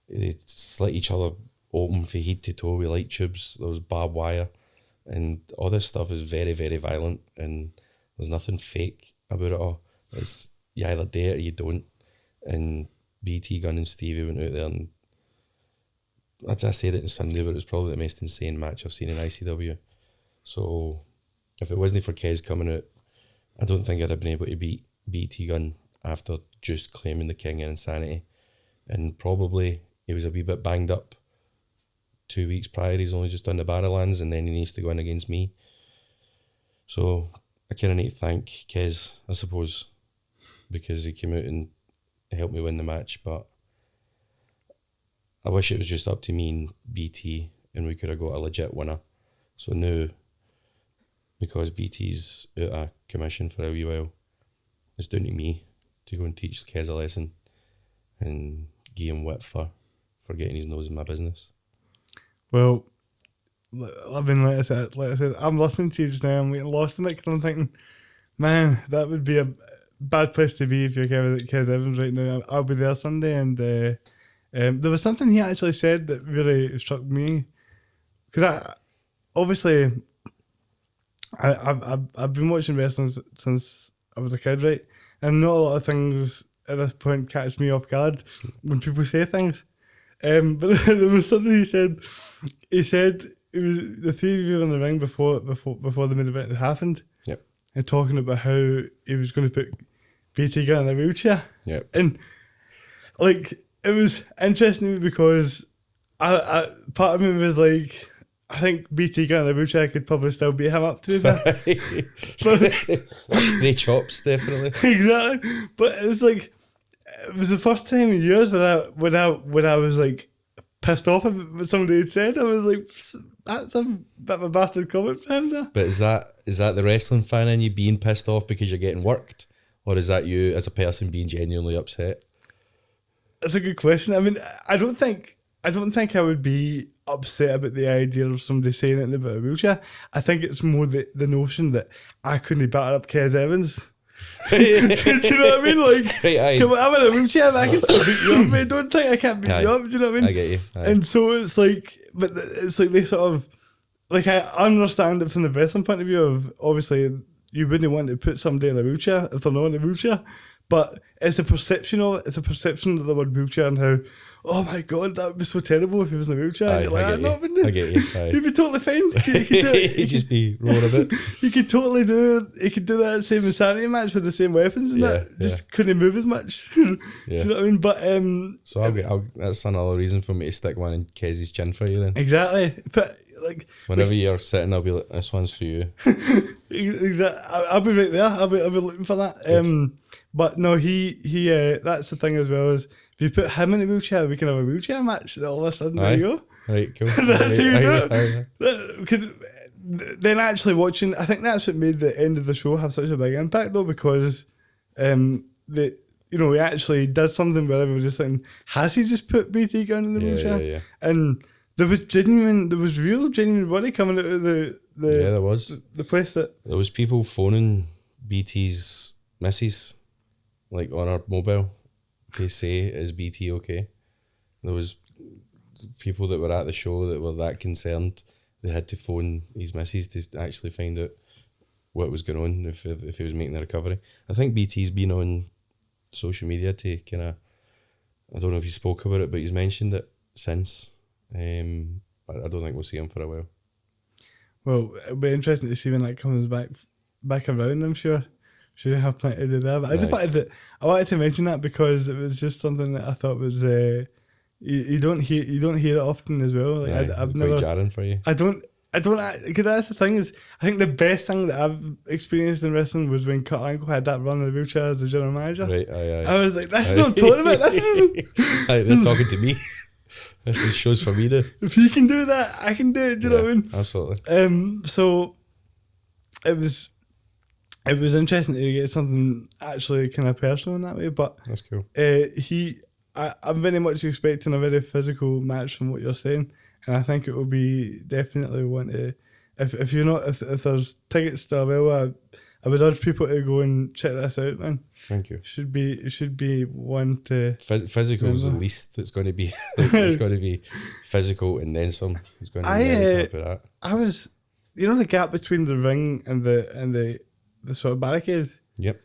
They slit each other open from head to toe with light tubes. There was barbed wire, and all this stuff is very, very violent, and there's nothing fake about it all. It's, you either do it or you don't. And BT Gunn and Stevie went out there, and I said it on Sunday, but it was probably the most insane match I've seen in ICW. So if it wasn't for Kez coming out, I don't think I'd have been able to beat BT Gunn after just claiming the king of insanity. And probably he was a wee bit banged up 2 weeks prior. He's only just done the Barrowlands, and then he needs to go in against me. So I kind of need to thank Kez, I suppose, because he came out and helped me win the match. But I wish it was just up to me and BT, and we could have got a legit winner. So now, because BT's out of commission for a wee while, it's down to me to go and teach Kez a lesson and give him wit for getting his nose in my business. Well, I mean, like I said, I'm listening to you just now. I'm getting lost in it, because I'm thinking, man, that would be a bad place to be if you're Kez Evans right now. I'll be there Sunday, and there was something he actually said that really struck me, because I've been watching wrestling since I was a kid, right? And not a lot of things at this point catch me off guard when people say things. But there was something he said. He said it was the three of you in the ring before the main event had happened. Yep. And talking about how he was going to put BT Gunn in a wheelchair. Yep. And like, it was interesting because I part of me was like, I think BT gun in a wheelchair could probably still beat him up, to be fair. Great chops, definitely. Exactly. But it's like, it was the first time in years when I was like pissed off at what somebody had said. I was like, that's a bit of a bastard comment for him there. But is that the wrestling fan in you being pissed off because you're getting worked? Or is that you as a person being genuinely upset? That's a good question. I mean, I don't think I would be upset about the idea of somebody saying it about a wheelchair. I think it's more the notion that I couldn't batter up Kes Evans. Do you know what I mean? Like, Right, come on, I'm in a wheelchair, but I can still beat you up. But I don't think I can't beat you up. Do you know what I mean? I get you. Aye. And so it's like, but it's like they sort of, like, I understand it from the wrestling point of view of, obviously, you wouldn't want to put somebody in a wheelchair if they're not in a wheelchair. But it's a perception of it. It's a perception of the word wheelchair and how, oh my God, that would be so terrible if he was in a wheelchair. Aye, You're like, I get you. Aye. He'd be totally fine. He'd just be rolling a bit. He could totally do that same insanity match with the same weapons and that. Just couldn't move as much. Do you know what I mean? But so that's another reason for me to stick one in Kez's chin for you then. Exactly. But like, whenever you're sitting, I'll be like, this one's for you. Exactly. I'll be right there. I'll be looking for that. Good. But no, he that's the thing as well, is if you put him in a wheelchair, we can have a wheelchair match. And all of a sudden, there you go. Right, cool. That's how you do it. Because then actually watching, I think that's what made the end of the show have such a big impact, though, because he actually did something where everybody's thinking, has he just put BT Gunn in the wheelchair? Yeah. And there was real genuine worry coming out of there was the place that there was people phoning BT's missus, like on our mobile, to say, is BT okay? There was people that were at the show that were that concerned they had to phone his missus to actually find out what was going on, if he was making a recovery. I think BT's been on social media to kind of, I don't know if he spoke about it, but he's mentioned it since. I don't think we'll see him for a while. Well, it'll be interesting to see when that comes back around, I'm sure. Sure, have plenty to do there. But I just wanted to mention that because it was just something that I thought was you don't hear it often as well. Like I've never jarring for you. I don't because that's the thing, is I think the best thing that I've experienced in wrestling was when Kurt Angle had that run in the wheelchair as the general manager. Right, aye. I was like, this is what I'm talking about. They're talking to me. This is shows for me to. If he can do that, I can do it. Do you know what I mean? Absolutely. So it was interesting to get something actually kind of personal in that way. But that's cool. I'm very much expecting a very physical match from what you're saying, and I think it will be definitely one to. If there's tickets still available, I would urge people to go and check this out, man. Thank you. It should be one to. Physical is the least it's going to be. It's going to be physical and then some. It's going to be very tough at that. I was, the gap between the ring and the sort of barricade. Yep.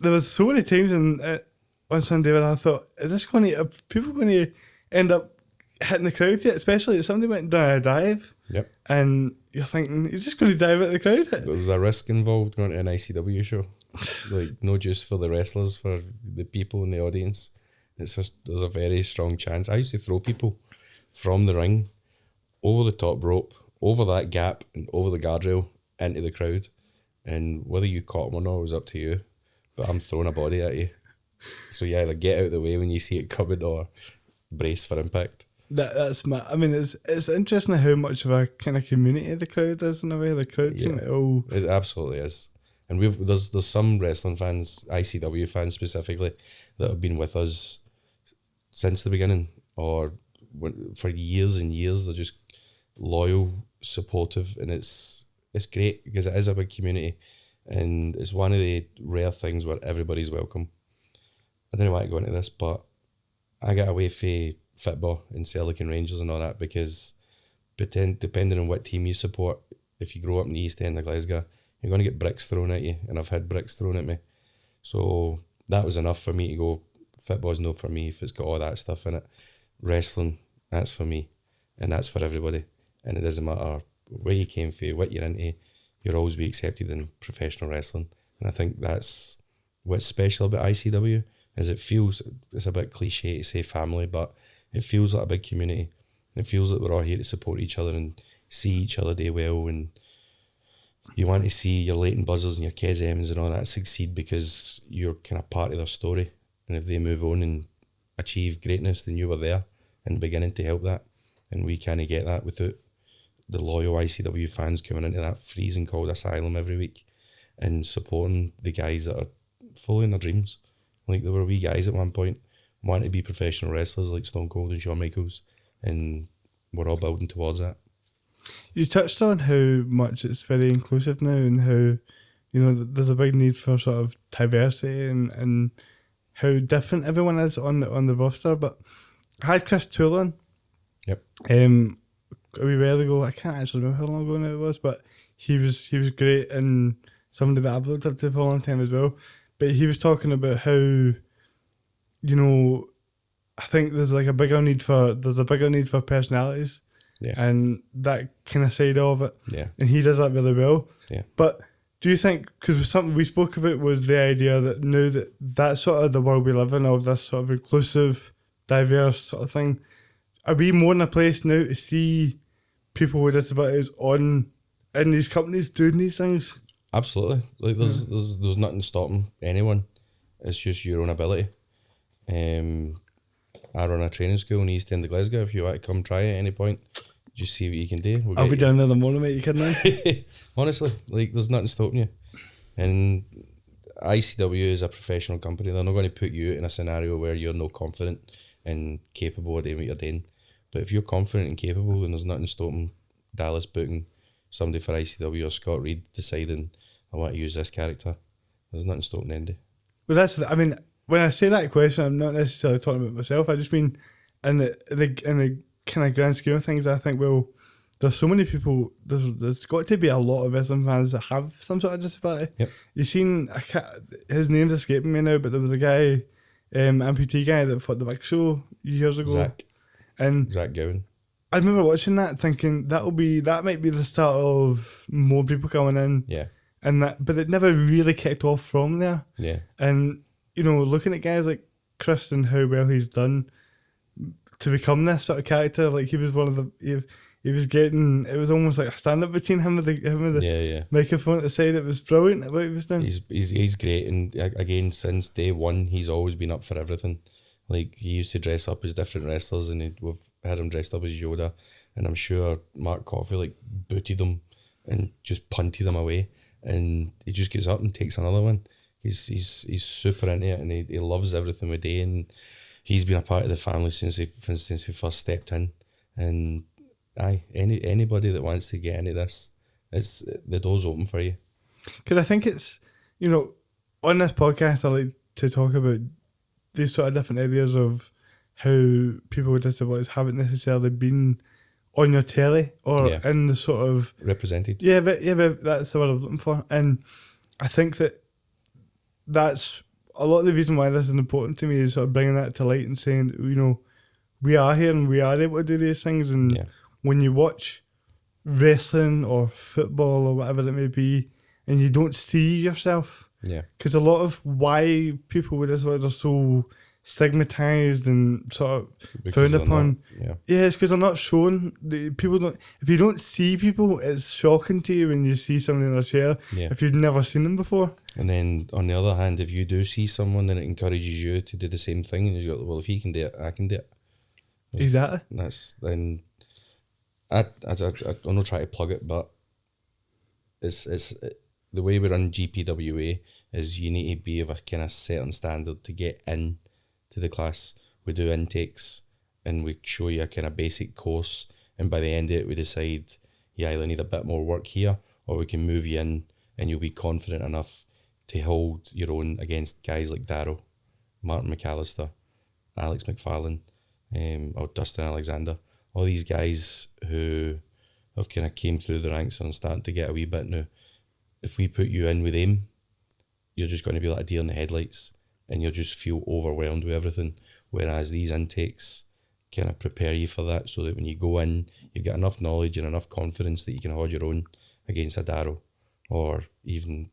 There was so many times on Sunday where I thought, are people going to end up hitting the crowd yet? Especially if somebody went down a dive. Yep. And you're thinking, he's just going to dive at the crowd. There's a risk involved going to an ICW show. Like, no just for the wrestlers, for the people in the audience. It's just, there's a very strong chance. I used to throw people from the ring over the top rope, over that gap, and over the guardrail into the crowd. And whether you caught them or not was up to you. But I'm throwing a body at you. So you either get out of the way when you see it coming or brace for impact. That's my. I mean, it's interesting how much of a kind of community the crowd is in a way. The crowd seem to all. It absolutely is, and there's some wrestling fans, ICW fans specifically, that have been with us since the beginning, or for years and years. They're just loyal, supportive, and it's great because it is a big community, and it's one of the rare things where everybody's welcome. I don't want to go into this, but I got away from football and Celtic and Rangers and all that because depending on what team you support, if you grow up in the East End of Glasgow, you're going to get bricks thrown at you, and I've had bricks thrown at me. So that was enough for me to go, football's no for me if it's got all that stuff in it. Wrestling, that's for me, and that's for everybody. And it doesn't matter where you came from, what you're into, you'll always be accepted in professional wrestling. And I think that's what's special about ICW, is it's a bit cliche to say family, but it feels like a big community. It feels like we're all here to support each other and see each other do well, and you want to see your Leighton Buzzers and your Kes Emmons and all that succeed because you're kind of part of their story. And if they move on and achieve greatness, then you were there and beginning to help that. And we kind of get that without the loyal ICW fans coming into that freezing cold asylum every week and supporting the guys that are following their dreams. Like, there were wee guys at one point wanting to be professional wrestlers like Stone Cold and Shawn Michaels, and we're all building towards that. You touched on how much it's very inclusive now, and how, you know, there's a big need for sort of diversity, and how different everyone is on the roster. But I had Chris Toole on. Yep. A wee while ago. I can't actually remember how long ago now it was, but he was great, and somebody that I've looked up to for a long time as well. But he was talking about how, you know, I think there's a bigger need for personalities. Yeah. And that kind of side of it. Yeah. And he does that really well. Yeah. But do you think, because something we spoke about was the idea that now that that's sort of the world we live in, of this sort of inclusive, diverse sort of thing, are we more in a place now to see people with disabilities in these companies doing these things? Absolutely. Like, there's nothing stopping anyone. It's just your own ability. I run a training school in the East End of Glasgow. If you want to come try it at any point, just see what you can do. I'll be down there in the morning, mate. You kidding? Honestly, like, there's nothing stopping you. And ICW is a professional company. They're not going to put you in a scenario where you're not confident and capable of doing what you're doing. But if you're confident and capable, then there's nothing stopping Dallas booking somebody for ICW, or Scott Reed deciding, I want to use this character. There's nothing stopping Andy. Well, when I say that question, I'm not necessarily talking about myself. I just mean in the kind of grand scheme of things, I think, well, there's so many people, there's got to be a lot of wrestling fans that have some sort of disability. Yep. You've seen, his name's escaping me now, but there was a guy, amputee guy that fought the Big Show years ago. Zach Gowan. I remember watching that thinking that might be the start of more people coming in. Yeah. But it never really kicked off from there. Yeah. And, you know, looking at guys like Chris and how well he's done to become this sort of character, like he was one of the, he was getting, it was almost like a stand-up between him and the microphone at the side. It was brilliant at what he was doing. He's great, and again, since day one, he's always been up for everything. Like, he used to dress up as different wrestlers, and we've had him dressed up as Yoda, and I'm sure Mark Coffey like booted him and just punted him away, and he just gets up and takes another one. He's super into it, and he loves everything we do, and he's been a part of the family since we first stepped in. And anybody that wants to get into this, it's the door's open for you. Because I think it's, you know, on this podcast I like to talk about these sort of different areas of how people with disabilities haven't necessarily been on your telly or in the sort of represented. Yeah, but that's the word I'm looking for. And I think that's a lot of the reason why this is important to me, is sort of bringing that to light and saying, you know, we are here and we are able to do these things. And when you watch wrestling or football or whatever it may be, and you don't see yourself, because a lot of why people with disabilities are so stigmatized and sort of frowned upon. It's because they're not shown. People don't. If you don't see people, it's shocking to you when you see someone in a chair. If you've never seen them before. And then on the other hand, if you do see someone, then it encourages you to do the same thing. And you go, well, if he can do it, I can do it. Exactly. That's then. I'm not trying to plug it, but it's the way we run GPWA is you need to be of a kind of certain standard to get in to the class. We do intakes and we show you a kind of basic course, and by the end of it we decide you either need a bit more work here, or we can move you in and you'll be confident enough to hold your own against guys like Darrow, Martin McAllister, Alex McFarlane, or Dustin Alexander. All these guys who have kind of came through the ranks and starting to get a wee bit now. If we put you in with them, you're just going to be like a deer in the headlights, and you'll just feel overwhelmed with everything. Whereas these intakes kind of prepare you for that, so that when you go in, you've got enough knowledge and enough confidence that you can hold your own against a Darrow, or even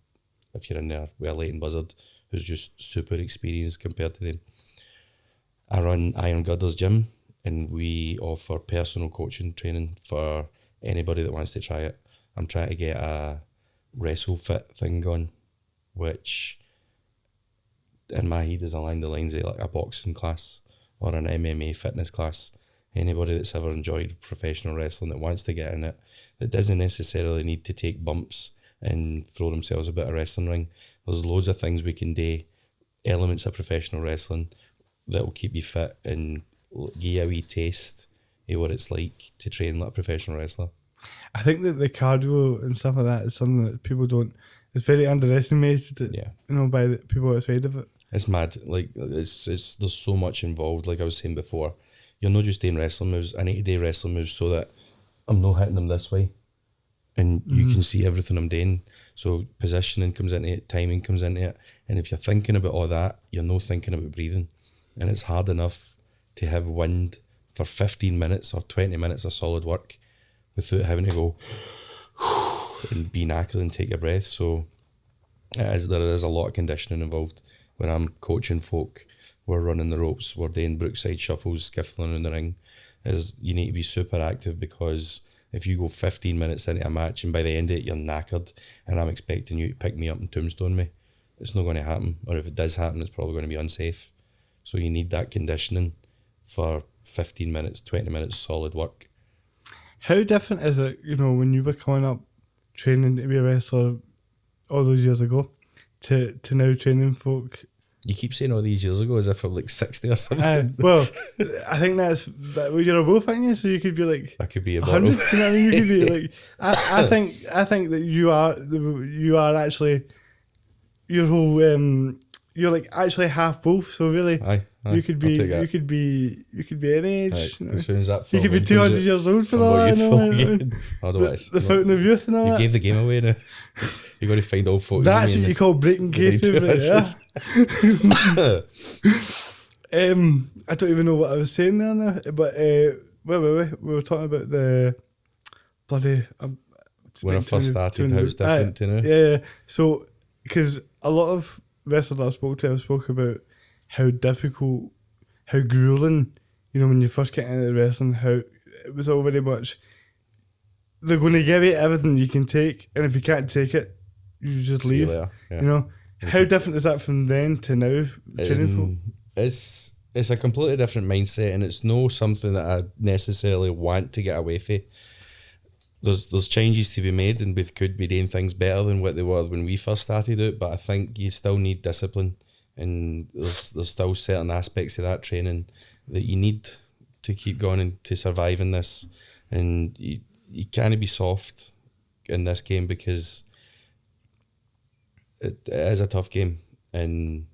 if you're in there with a Leighton Buzzard who's just super experienced compared to them. I run Iron Girders Gym, and we offer personal coaching training for anybody that wants to try it. I'm trying to get a wrestle fit thing going, which in my head is along the lines of like a boxing class or an MMA fitness class. Anybody that's ever enjoyed professional wrestling that wants to get in it, that doesn't necessarily need to take bumps and throw themselves about a wrestling ring. There's loads of things we can do, elements of professional wrestling that will keep you fit and give you a wee taste of what it's like to train like a professional wrestler. I think that the cardio and stuff like that is something that people don't. It's very underestimated. Yeah, By the people outside of it. it's mad. Like it's there's so much involved. Like I was saying before, you're not just doing wrestling moves. I need to do wrestling moves so that I'm not hitting them this way, and you can see everything I'm doing. So positioning comes into it, timing comes into it, and if you're thinking about all that, you're not thinking about breathing, and it's hard enough to have wind for 15 minutes or 20 minutes of solid work without having to go and be knackered and take a breath. So there is a lot of conditioning involved. When I'm coaching folk, we're running the ropes, we're doing brookside shuffles, skiffling in the ring. You need to be super active, because if you go 15 minutes into a match and by the end of it you're knackered and I'm expecting you to pick me up and tombstone me, it's not going to happen. Or if it does happen, it's probably going to be unsafe. So you need that conditioning for 15 minutes, 20 minutes solid work. How different is it, when you were coming up training to be a wrestler all those years ago to now training folk? You keep saying all these years ago as if I'm like 60 or something. Well, I think you're a wolf, aren't you? So you could be like That could be a 100. bottle. You know what I mean? You could be like, I think that you are actually your whole you're like actually half wolf. So really, Aye, you could be I'll take that. you could be any age. Right, as soon as that You could be 200 years old for I'm all more I youthful know. again. Otherwise, The fountain of youth and all you that. gave the game away now. You're going to find all photos. That's of me what in you call breaking the kayfabe, right? yeah. I don't even know what I was saying there now, but wait. We were talking about the bloody. When I first started, how it's different to now. Yeah. So, because a lot of wrestlers I spoke to, I've spoke about how difficult, how grueling, when you first get into wrestling, how it was all very much. They're going to give you everything you can take, and if you can't take it, you just See you leave. later, yeah. How different is that from then to now? Training folk? It's a completely different mindset, and it's no something that I necessarily want to get away from. There's changes to be made, and we could be doing things better than what they were when we first started out. But I think you still need discipline, and there's still certain aspects of that training that you need to keep going and to survive in this. And you can't be soft in this game, because it is a tough game, and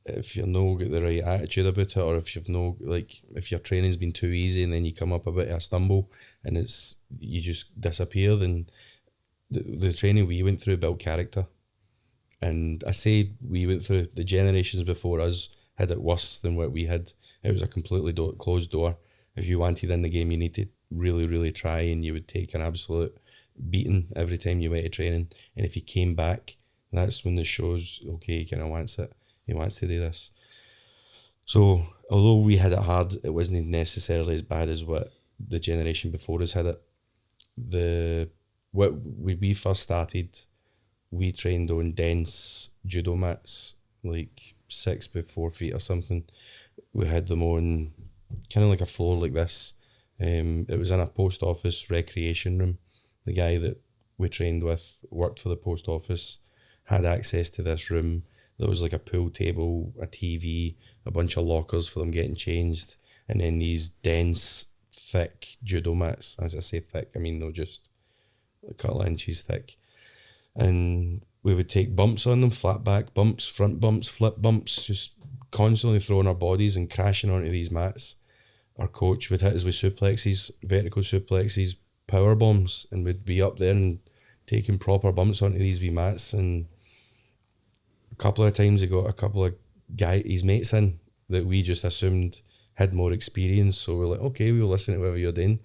if you're not got the right attitude about it, or if if your training's been too easy and then you come up a bit of a stumble and you just disappear, then the training we went through built character. And I say we went through, the generations before us had it worse than what we had. It was a completely closed door. If you wanted in the game, you need to really, really try, and you would take an absolute beating every time you went to training. And if you came back, that's when the show's okay, he kind of wants it. He wants to do this. So although we had it hard, it wasn't necessarily as bad as what the generation before us had it. When we first started, we trained on dense judo mats, like 6 by 4 feet or something. We had them on kind of like a floor like this. It was in a post office recreation room. The guy that we trained with worked for the post office, had access to this room. There was like a pool table, a TV, a bunch of lockers for them getting changed, and then these dense, thick judo mats. As I say thick, I mean they're just a couple of inches thick. And we would take bumps on them, flat back bumps, front bumps, flip bumps, just constantly throwing our bodies and crashing onto these mats. Our coach would hit us with suplexes, vertical suplexes, power bombs, and we'd be up there and taking proper bumps onto these wee mats. And a couple of times he got a couple of his mates in that we just assumed had more experience, so we're like, okay, we'll listen to whatever you're doing.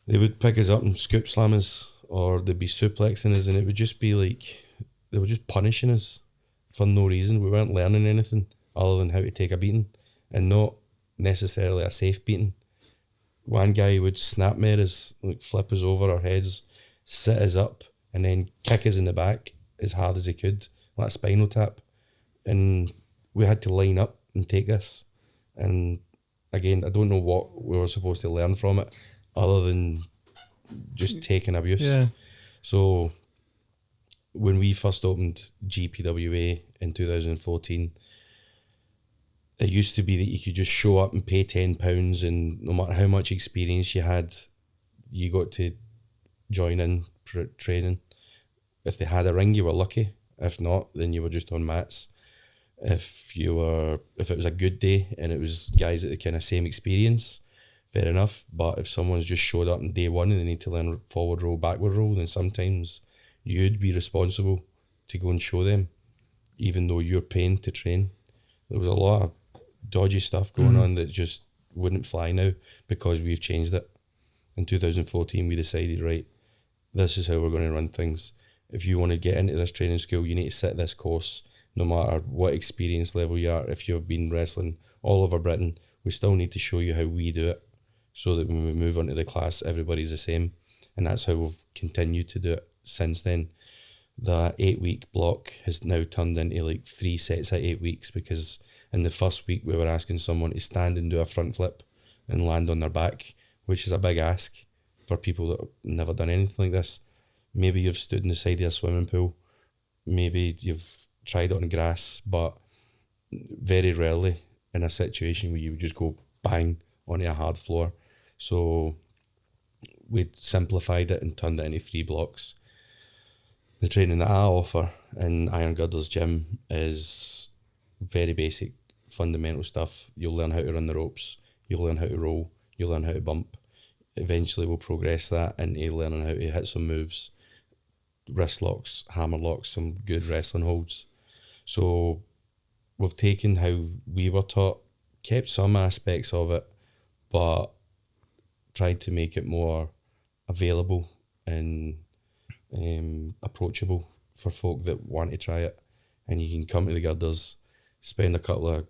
They would pick us up and scoop slam us, or they'd be suplexing us, and it would just be like they were just punishing us for no reason. We weren't learning anything other than how to take a beating, and not necessarily a safe beating. one guy would snap us, like flip us over our heads, sit us up, and then kick us in the back as hard as he could, like a spinal tap. And we had to line up and take this. And again, I don't know what we were supposed to learn from it other than just taking abuse. Yeah. So when we first opened GPWA in 2014, it used to be that you could just show up and pay £10, and no matter how much experience you had, you got to join in training. If they had a ring, you were lucky. If not, then you were just on mats. If it was a good day and it was guys at the kind of same experience, fair enough. But if someone's just showed up on day one and they need to learn forward roll, backward roll, then sometimes you'd be responsible to go and show them, even though you're paying to train. There was a lot of dodgy stuff going on that just wouldn't fly now because we've changed it. In 2014, we decided, right, this is how we're going to run things. If you want to get into this training school, you need to sit this course, no matter what experience level you are. If you've been wrestling all over Britain, we still need to show you how we do it so that when we move on to the class, everybody's the same. And that's how we've continued to do it since then. The 8-week block has now turned into like 3 sets at 8 weeks, because in the first week we were asking someone to stand and do a front flip and land on their back, which is a big ask for people that have never done anything like this. Maybe you've stood in the side of a swimming pool, maybe you've tried it on grass, but very rarely in a situation where you would just go bang onto a hard floor. So we simplified it and turned it into 3 blocks. The training that I offer in Iron Girdler's gym is very basic, fundamental stuff. You'll learn how to run the ropes, you'll learn how to roll, you'll learn how to bump. Eventually we'll progress that into learning how to hit some moves, wrist locks, hammer locks, some good wrestling holds. So we've taken how we were taught, kept some aspects of it, but tried to make it more available and approachable for folk that want to try it. And you can come to the Girders, spend a couple of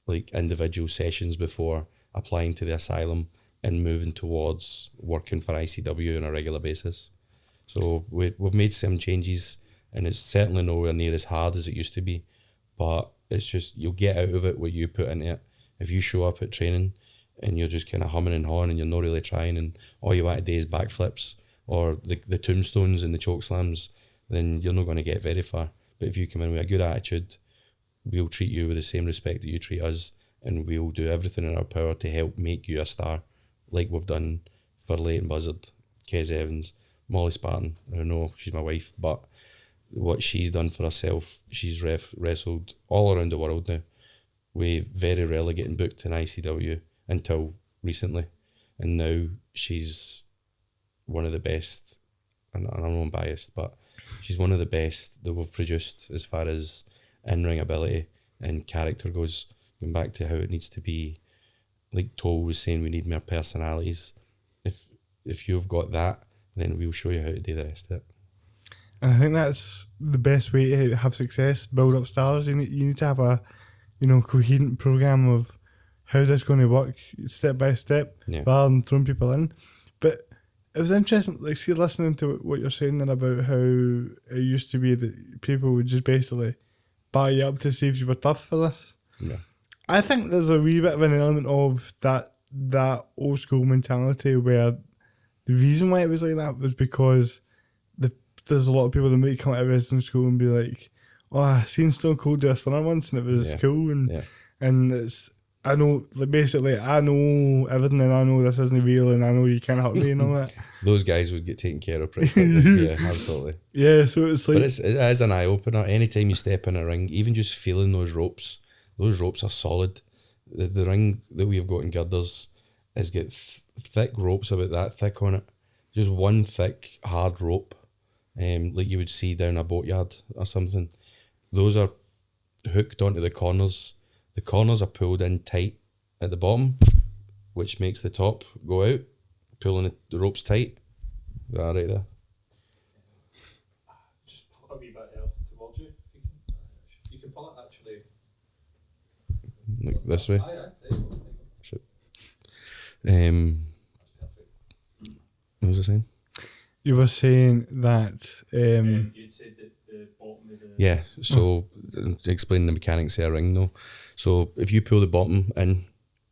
like individual sessions before applying to the asylum and moving towards working for ICW on a regular basis. So we've made some changes, and it's certainly nowhere near as hard as it used to be, but it's just, you'll get out of it what you put into it. If you show up at training and you're just kind of humming and hawing and you're not really trying, and all you want to do is backflips or the tombstones and the choke slams, then you're not going to get very far. But if you come in with a good attitude, we'll treat you with the same respect that you treat us, and we'll do everything in our power to help make you a star, like we've done for Leighton Buzzard, Kez Evans, Molly Spartan. I know she's my wife, but what she's done for herself, she's wrestled all around the world now. We very rarely getting booked in ICW until recently, and now she's one of the best, and I know I'm biased, but she's one of the best that we've produced as far as in-ring ability and character goes. Going back to how it needs to be, like Toll was saying, we need more personalities. If you've got that, then we'll show you how to do the rest of it. And I think that's the best way to have success, build up stars. You need to have a, coherent program of how's this going to work step by step, rather than throwing people in. But it was interesting, like, see, listening to what you're saying there about how it used to be that people would just basically buy you up to see if you were tough for this. Yeah. I think there's a wee bit of an element of that old school mentality where the reason why it was like that was because there's a lot of people that might come out of wrestling school and be like, oh, I seen Stone Cold do a stunner once and it was cool, and it's, I know, like, basically I know everything, and I know this isn't real, and I know you can't hurt me and all that. Those guys would get taken care of pretty quickly. Yeah, absolutely. Yeah, so it's like, but it is an eye opener. Anytime you step in a ring, even just feeling those ropes are solid. The ring that we've got in Girders has got thick ropes about that thick on it. Just one thick hard rope, like you would see down a boatyard or something. Those are hooked onto the corners. The corners are pulled in tight at the bottom, which makes the top go out, pulling the ropes tight. That right there. Just pull a wee bit towards you. You can pull it actually. Like this way. Aye, there you go. What was I saying? You were saying that. You'd said that the bottom of the... Yeah, so explain the mechanics of a ring though. So if you pull the bottom in,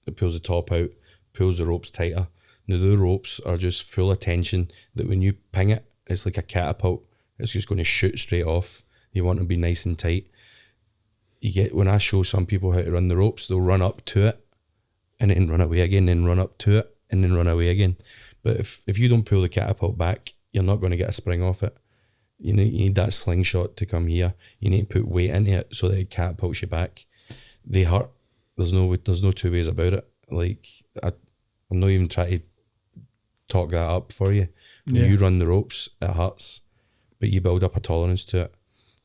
it pulls the top out, pulls the ropes tighter. Now the ropes are just full of tension that when you ping it, it's like a catapult. It's just going to shoot straight off. You want to be nice and tight. You get, when I show some people how to run the ropes, they'll run up to it and then run away again, then run up to it and then run away again. But if you don't pull the catapult back, you're not going to get a spring off it. You need that slingshot to come here. You need to put weight into it so that it catapults you back. They hurt. There's no two ways about it. Like, I'm not even trying to talk that up for you. When you run the ropes, it hurts, but you build up a tolerance to it.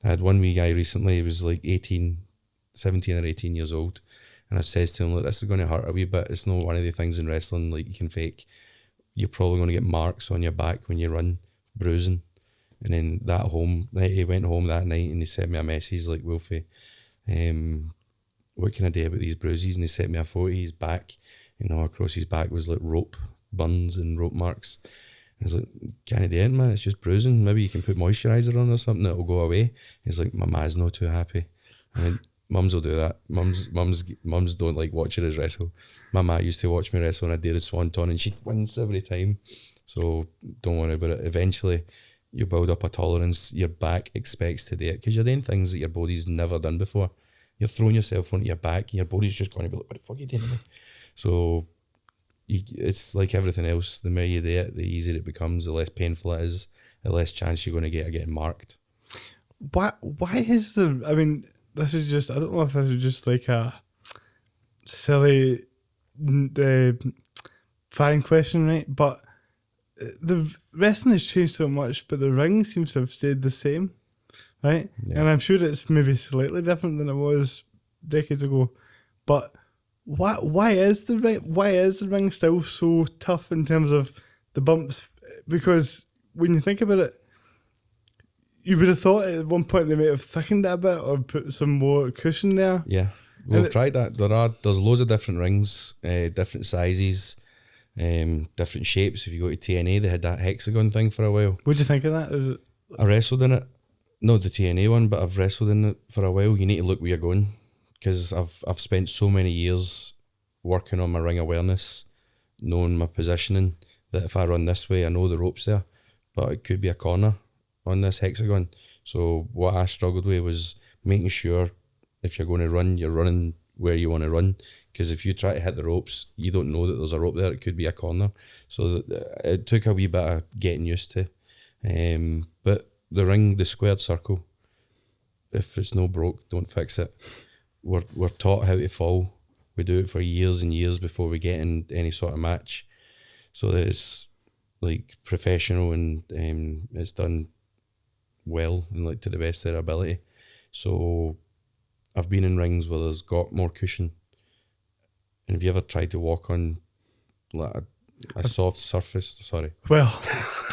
I had one wee guy recently, he was like 17 or 18 years old, and I says to him, look, this is going to hurt a wee bit. It's not one of the things in wrestling like you can fake. You're probably going to get marks on your back when you run, bruising. And then he went home that night and he sent me a message like, Wolfie, what can I do about these bruises? And he sent me a photo of his back, and all across his back was like rope burns and rope marks. And I was like, can't I do it, man? It's just bruising. Maybe you can put moisturiser on or something that'll go away. He's like, my ma's not too happy. I mean, mums will do that. Mums don't like watching us wrestle. My ma used to watch me wrestle and I'd do the swanton and she'd wins every time. So don't worry about it. Eventually, you build up a tolerance. Your back expects to do it because you're doing things that your body's never done before. You're throwing yourself onto your back and your body's just going to be like, what the fuck are you doing to me? So it's like everything else. The more you do it, the easier it becomes, the less painful it is, the less chance you're going to get of getting marked. Why is the... I mean, this is just... I don't know if this is just like a silly fan question, right? But the wrestling has changed so much, but the ring seems to have stayed the same, right? Yeah. And I'm sure it's maybe slightly different than it was decades ago. But why is the ring still so tough in terms of the bumps? Because when you think about it, you would have thought at one point they might have thickened it a bit or put some more cushion there. Yeah, we've tried that. There's loads of different rings, different sizes, different shapes. If you go to TNA, they had that hexagon thing for a while. What do you think of that? I wrestled in it, not the TNA one, but I've wrestled in it for a while. You need to look where you're going because I've spent so many years working on my ring awareness, knowing my positioning, that if I run this way, I know the rope's there, but it could be a corner on this hexagon. So what I struggled with was making sure if you're going to run, you're running where you want to run, because if you try to hit the ropes, you don't know that there's a rope there. It could be a corner. So it took a wee bit of getting used to. But the ring, the squared circle, if it's no broke, don't fix it. We're taught how to fall. We do it for years and years before we get in any sort of match, so that it's like professional and it's done well and like to the best of their ability. So I've been in rings where there's got more cushion, and have you ever tried to walk on like a soft surface? Sorry. Well,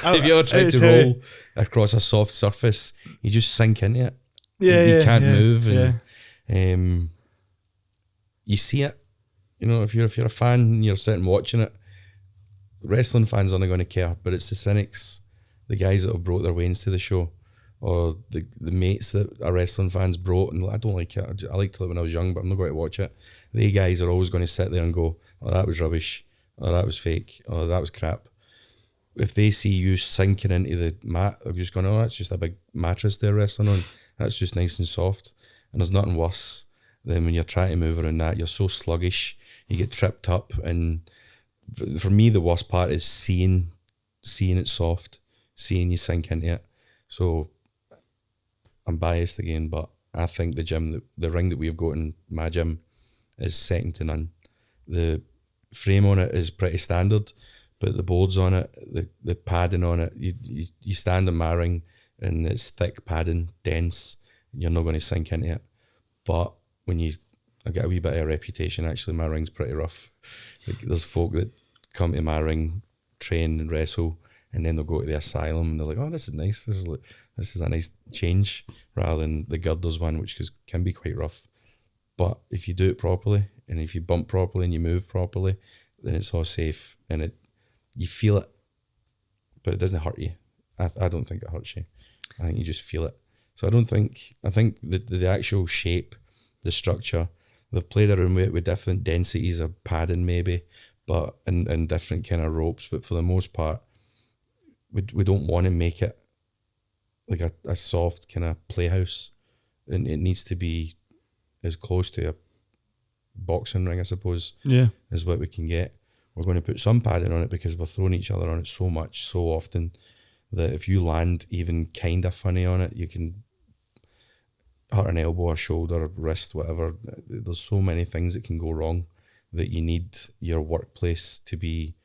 have you ever tried to roll across a soft surface? You just sink into it. You can't move, and you see it. You know, if you're a fan and you're sitting watching it, wrestling fans aren't going to care, but it's the cynics, the guys that have brought their wains to the show, or the mates that are wrestling fans brought, and I don't like it. I liked it when I was young, but I'm not going to watch it. They guys are always going to sit there and go, oh, that was rubbish, oh, that was fake, oh, that was crap. If they see you sinking into the mat, they're just going, oh, that's just a big mattress they're wrestling on. That's just nice and soft. And there's nothing worse than when you're trying to move around that. You're so sluggish, you get tripped up. And for me, the worst part is seeing it soft, seeing you sink into it. So I'm biased again, but I think the ring that we've got in my gym is second to none. The frame on it is pretty standard, but the boards on it, the padding on it, you stand in my ring and it's thick padding, dense, and you're not going to sink into it. But I get a wee bit of a reputation, actually. My ring's pretty rough. Like, there's folk that come to my ring, train and wrestle, and then they'll go to the asylum and they're like, oh, this is nice. This is a nice change, rather than the girders one, which can be quite rough. But if you do it properly, and if you bump properly and you move properly, then it's all safe, and you feel it. but it doesn't hurt you. I don't think it hurts you. I think you just feel it. So I think the actual shape, the structure, they've played around with different densities of padding maybe, but and different kind of ropes. But for the most part, we don't want to make it like a soft kind of playhouse. And it needs to be as close to a boxing ring, I suppose, is what we can get. We're going to put some padding on it because we're throwing each other on it so much, so often, that if you land even kind of funny on it, you can hurt an elbow, a shoulder, wrist, whatever. There's so many things that can go wrong that you need your workplace to be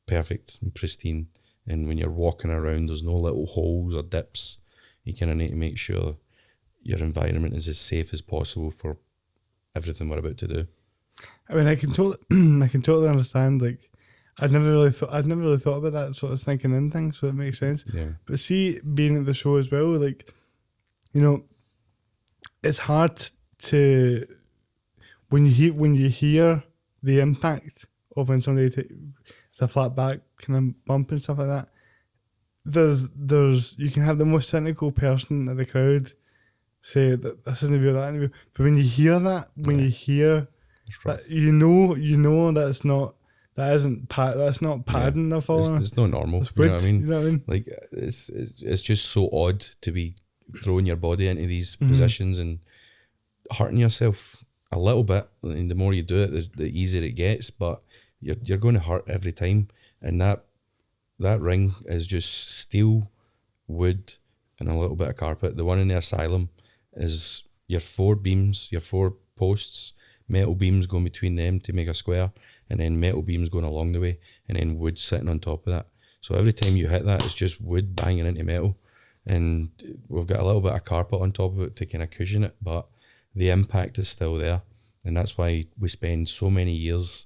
perfect and pristine. And when you're walking around, there's no little holes or dips. You kind of need to make sure your environment is as safe as possible for everything we're about to do. I mean, I can totally understand. Like, I'd never really thought about that sort of thinking in things, so it makes sense. Yeah. But see, being at the show as well, like, you know, it's hard to when you hear the impact of when somebody it's a flat back kind of bump and stuff like that. There's you can have the most cynical person in the crowd say that this isn't real, that isn't real. But when you hear that, you hear that, you know that's not padding they're following. It's not normal. It's wood, you know what I mean? Like it's just so odd to be throwing your body into these positions and hurting yourself a little bit. And the more you do it, the easier it gets. But you're going to hurt every time. And that ring is just steel, wood, and a little bit of carpet. The one in the asylum is your 4 beams, your 4 posts, metal beams going between them to make a square, and then metal beams going along the way, and then wood sitting on top of that. So every time you hit that, it's just wood banging into metal. And we've got a little bit of carpet on top of it to kind of cushion it, but the impact is still there. And that's why we spend so many years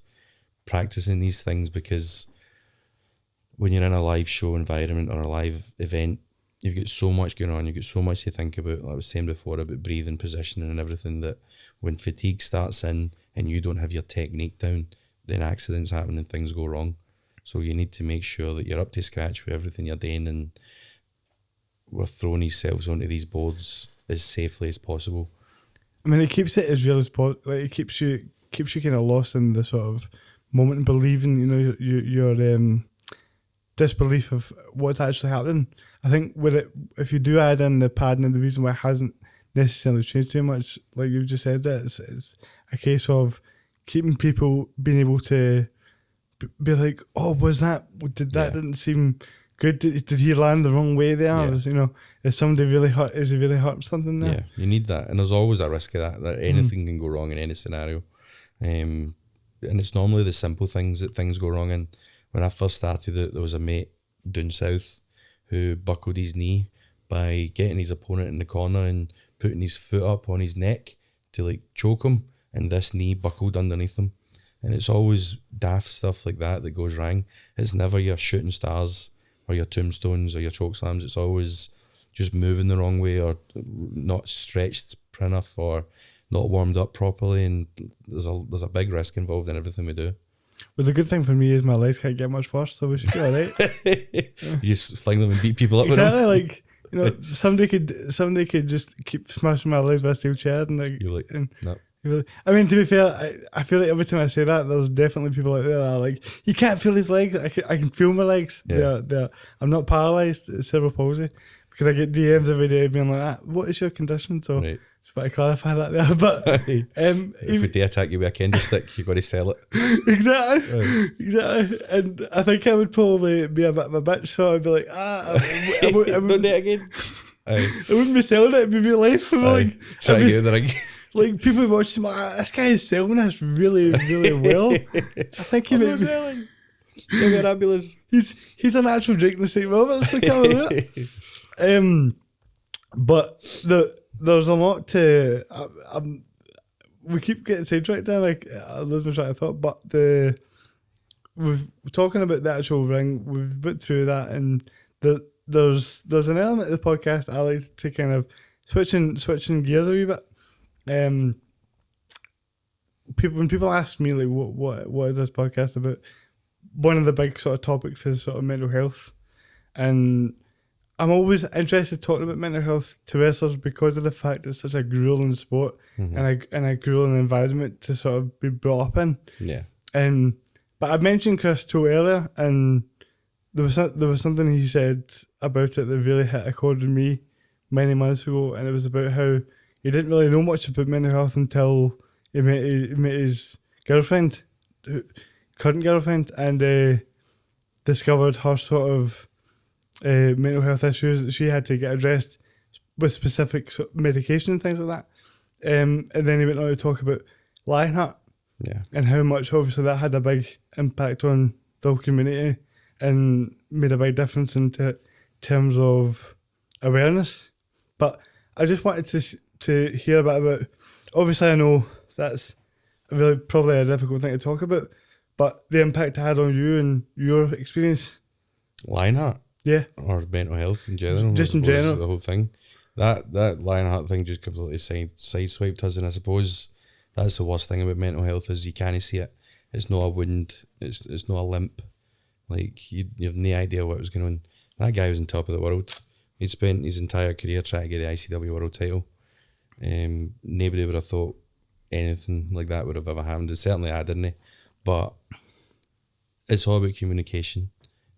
practicing these things, because when you're in a live show environment or a live event, you've got so much going on, you've got so much to think about, like I was saying before, about breathing, positioning and everything, that when fatigue starts in and you don't have your technique down, then accidents happen and things go wrong. So you need to make sure that you're up to scratch with everything you're doing, and we're throwing ourselves onto these boards as safely as possible. I mean, it keeps it as real as possible. Like, it keeps you kind of lost in the sort of moment and believing, you know, your disbelief of what's actually happening. I think with it, if you do add in the padding, and the reason why it hasn't necessarily changed too much, like you've just said, that it's a case of keeping people being able to be like, oh, didn't seem good? Did he land the wrong way there? Yeah. You know, is somebody really hurt? Is he really hurt something there? Yeah, you need that, and there's always a risk of that anything can go wrong in any scenario. And it's normally the simple things that things go wrong in. When I first started it, there was a mate down south who buckled his knee by getting his opponent in the corner and putting his foot up on his neck to like choke him, and this knee buckled underneath him. And it's always daft stuff like that goes wrong. It's never your shooting stars or your tombstones or your choke slams. It's always just moving the wrong way, or not stretched enough, or not warmed up properly. And there's a big risk involved in everything we do. Well, the good thing for me is my legs can't get much worse, so we should be all right. You just fling them and beat people up Exactly, with them. like, you know, somebody could just keep smashing my legs with a steel chair, and like, You're like, no. I mean, to be fair, I feel like every time I say that, there's definitely people out there that are like, you can't feel his legs. I can feel my legs. Yeah. I'm not paralysed. It's cerebral palsy, because I get DMs every day being like, what is your condition? So Right. just want to clarify that there. But If they attack you with a kendo stick, you've got to sell it. exactly, Right. exactly. And I think I would probably be a bit of a bitch, so I'd be like, I Don't do it again. I wouldn't be selling it. It'd be real life. Like, Try I'd to be- get in the ring. Like, people watch him, this guy is selling this really, really well. I think he I'm may not be, selling. Give me an ambulance. he's a natural drink in the St. Roberts. Like, but there's a lot to. We keep getting sidetracked there. Like, I lose my track of thought. But we're talking about the actual ring. We've been through that, and there's an element of the podcast I like to kind of switching gears a wee bit. When people ask me like what is this podcast about, one of the big sort of topics is sort of mental health, and I'm always interested talking about mental health to wrestlers because of the fact it's such a grueling sport and a grueling environment to sort of be brought up in. Yeah. But I mentioned Chris Toe earlier, and there was something he said about it that really hit a chord with me many months ago, and it was about how he didn't really know much about mental health until he met his girlfriend, current girlfriend, and discovered her sort of mental health issues that she had to get addressed with specific medication and things like that. And then he went on to talk about Lionheart. Yeah. And how much obviously that had a big impact on the whole community and made a big difference in terms of awareness. But I just wanted to hear a bit about, obviously I know that's really probably a difficult thing to talk about, but the impact it had on you and your experience. Lionheart? Yeah. Or mental health in general? Just in I suppose, general. the whole thing. That Lionheart thing just completely sideswiped us, and I suppose that's the worst thing about mental health is you can't see it. It's not a wound. It's not a limp. Like you have no idea what was going on. That guy was on top of the world. He'd spent his entire career trying to get the ICW world title. Nobody would have thought anything like that would have ever happened. It certainly had, didn't it? But it's all about communication.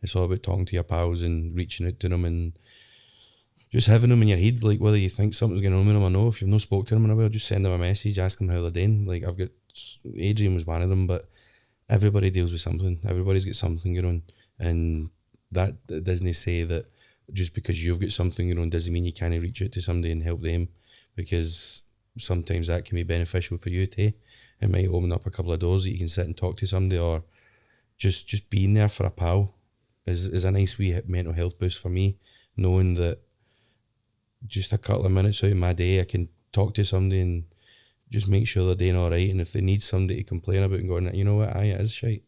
It's all about talking to your pals and reaching out to them and just having them in your head, like whether you think something's going on with them or no. If you've not spoke to them in a while, just send them a message, ask them how they're doing. Like Adrian was one of them, but everybody deals with something. Everybody's got something going on, and that doesn't say that just because you've got something going on doesn't mean you can't reach out to somebody and help them, because sometimes that can be beneficial for you too. It might open up a couple of doors that you can sit and talk to somebody, or just being there for a pal is a nice wee mental health boost for me, knowing that just a couple of minutes out of my day I can talk to somebody and just make sure they're doing all right. And if they need somebody to complain about and going, you know what, it is shite,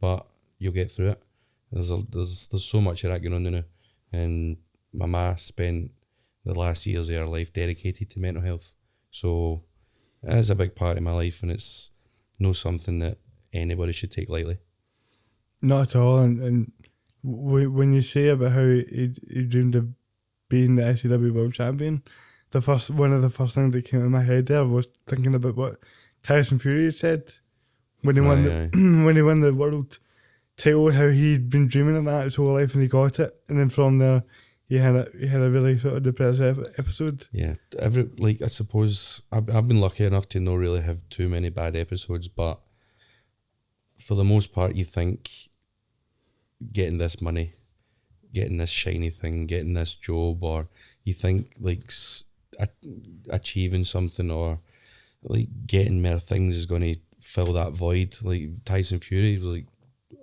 but you'll get through it. There's so much of that going on now, and my ma spent the last years of her life dedicated to mental health, so it is a big part of my life, and it's not something that anybody should take lightly. Not at all. And when you say about how he dreamed of being the ICW World Champion, one of the first things that came in my head there was thinking about what Tyson Fury had said when he won when he won the world title, how he'd been dreaming of that his whole life and he got it, and then from there he had a really sort of depressive episode. Yeah, I suppose I've been lucky enough to not really have too many bad episodes, but for the most part, you think getting this money, getting this shiny thing, getting this job, or you think like achieving something or like getting more things is going to fill that void. Like Tyson Fury was like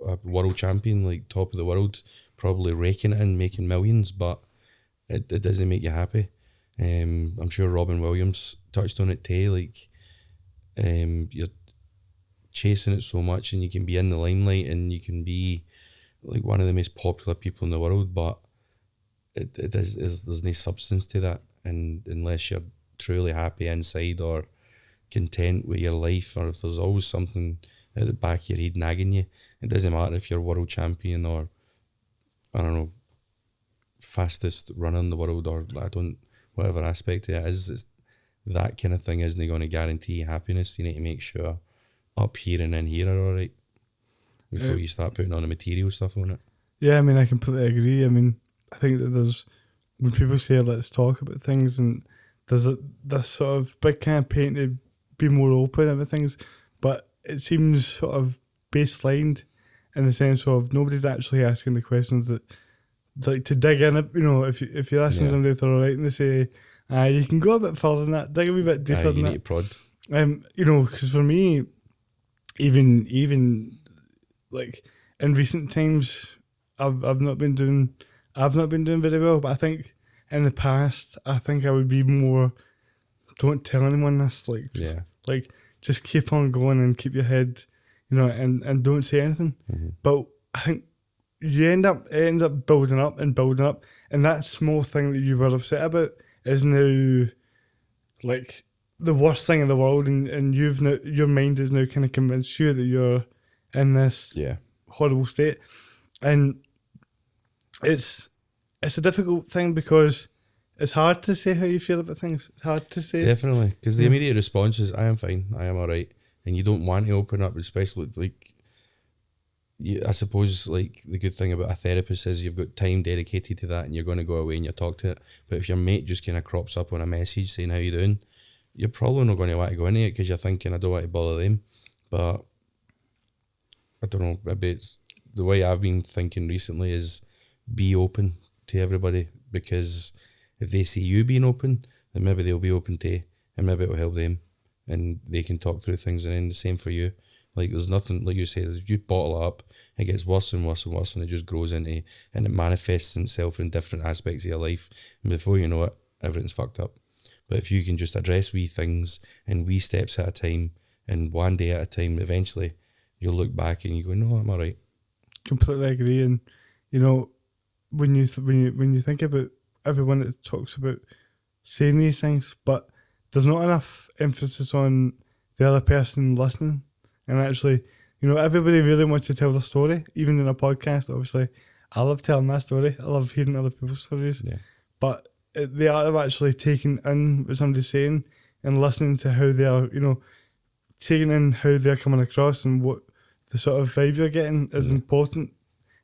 a world champion, like top of the world, probably raking it in, making millions, but it doesn't make you happy. I'm sure Robin Williams touched on it too. Like you're chasing it so much, and you can be in the limelight and you can be like one of the most popular people in the world, but there's no substance to that, and unless you're truly happy inside or content with your life, or if there's always something at the back of your head nagging you, it doesn't matter if you're world champion or I don't know, fastest runner in the world, or whatever aspect it is, it's, that kind of thing isn't going to guarantee you happiness. You need to make sure up here and in here are alright before you start putting on the material stuff on it. Yeah, I mean, I completely agree. I mean, I think that when people say let's talk about things, and there's this sort of big campaign to be more open about things, but it seems sort of baselined in the sense of nobody's actually asking the questions that like to dig in. You know, if you're asking somebody if they're alright and they say, you can go a bit further than that, dig a wee bit deeper than you that. need to prod. You know, because for me, even like in recent times, I've not been doing very well. But I think in the past, I think I would be more, don't tell anyone this. Like just keep on going and keep your head, you know, and don't say anything. Mm-hmm. But I think it ends up building up, and that small thing that you were upset about is now like the worst thing in the world, and your mind is now kind of convinced you that you're in this horrible state, and it's it's a difficult thing because it's hard to say how you feel about things. It's hard to say. Definitely, because the Yeah. immediate response is, "I am fine, I am all right," and you don't want to open up, especially like. I suppose like the good thing about a therapist is you've got time dedicated to that, and you're going to go away and you talk to it. But if your mate just kind of crops up on a message saying how you doing, you're probably not going to want to go into it because you're thinking, I don't want to bother them. But I don't know, maybe it's the way I've been thinking recently is be open to everybody, because if they see you being open, then maybe they'll be open to you, and maybe it'll help them, and they can talk through things. And then the same for you. Like there's nothing, like you say, if you bottle it up, it gets worse and worse and worse, and it just grows into, and it manifests itself in different aspects of your life. And before you know it, everything's fucked up. But if you can just address wee things and wee steps at a time, and one day at a time, eventually you'll look back and you go, no, I'm all right. Completely agree. And you know, when you think about everyone that talks about saying these things, but there's not enough emphasis on the other person listening. And actually, you know, everybody really wants to tell their story, even in a podcast. Obviously, I love telling my story. I love hearing other people's stories. Yeah. But the art of actually taking in what somebody's saying and listening to how they are, you know, taking in how they're coming across and what the sort of vibe you're getting is important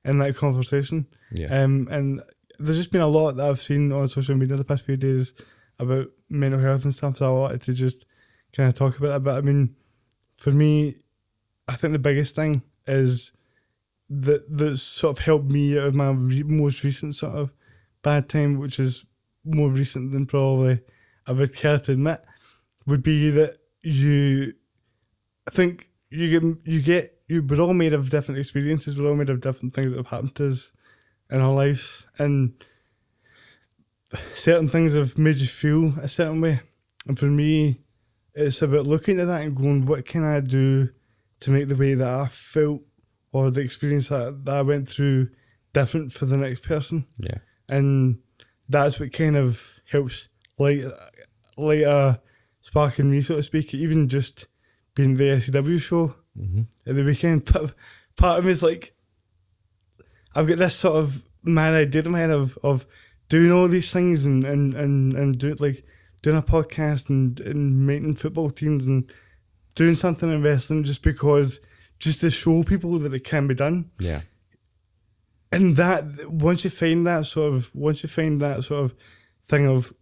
in that conversation. Yeah. And there's just been a lot that I've seen on social media the past few days about mental health and stuff, so I wanted to just kind of talk about it. But I mean, for me, I think the biggest thing is that sort of helped me out of my most recent sort of bad time, which is more recent than probably I would care to admit, would be that I think we're all made of different experiences, we're all made of different things that have happened to us in our lives, and certain things have made you feel a certain way. And for me, it's about looking at that and going, what can I do to make the way that I felt or the experience that I went through different for the next person? Yeah. And that's what kind of helps light a spark in me, so to speak. Even just being the ICW show at the weekend, part of me is like, I've got this sort of mad idea in my head of doing all these things and doing a podcast and making football teams and doing something in wrestling just to show people that it can be done. Yeah. And that once you find that sort of thing of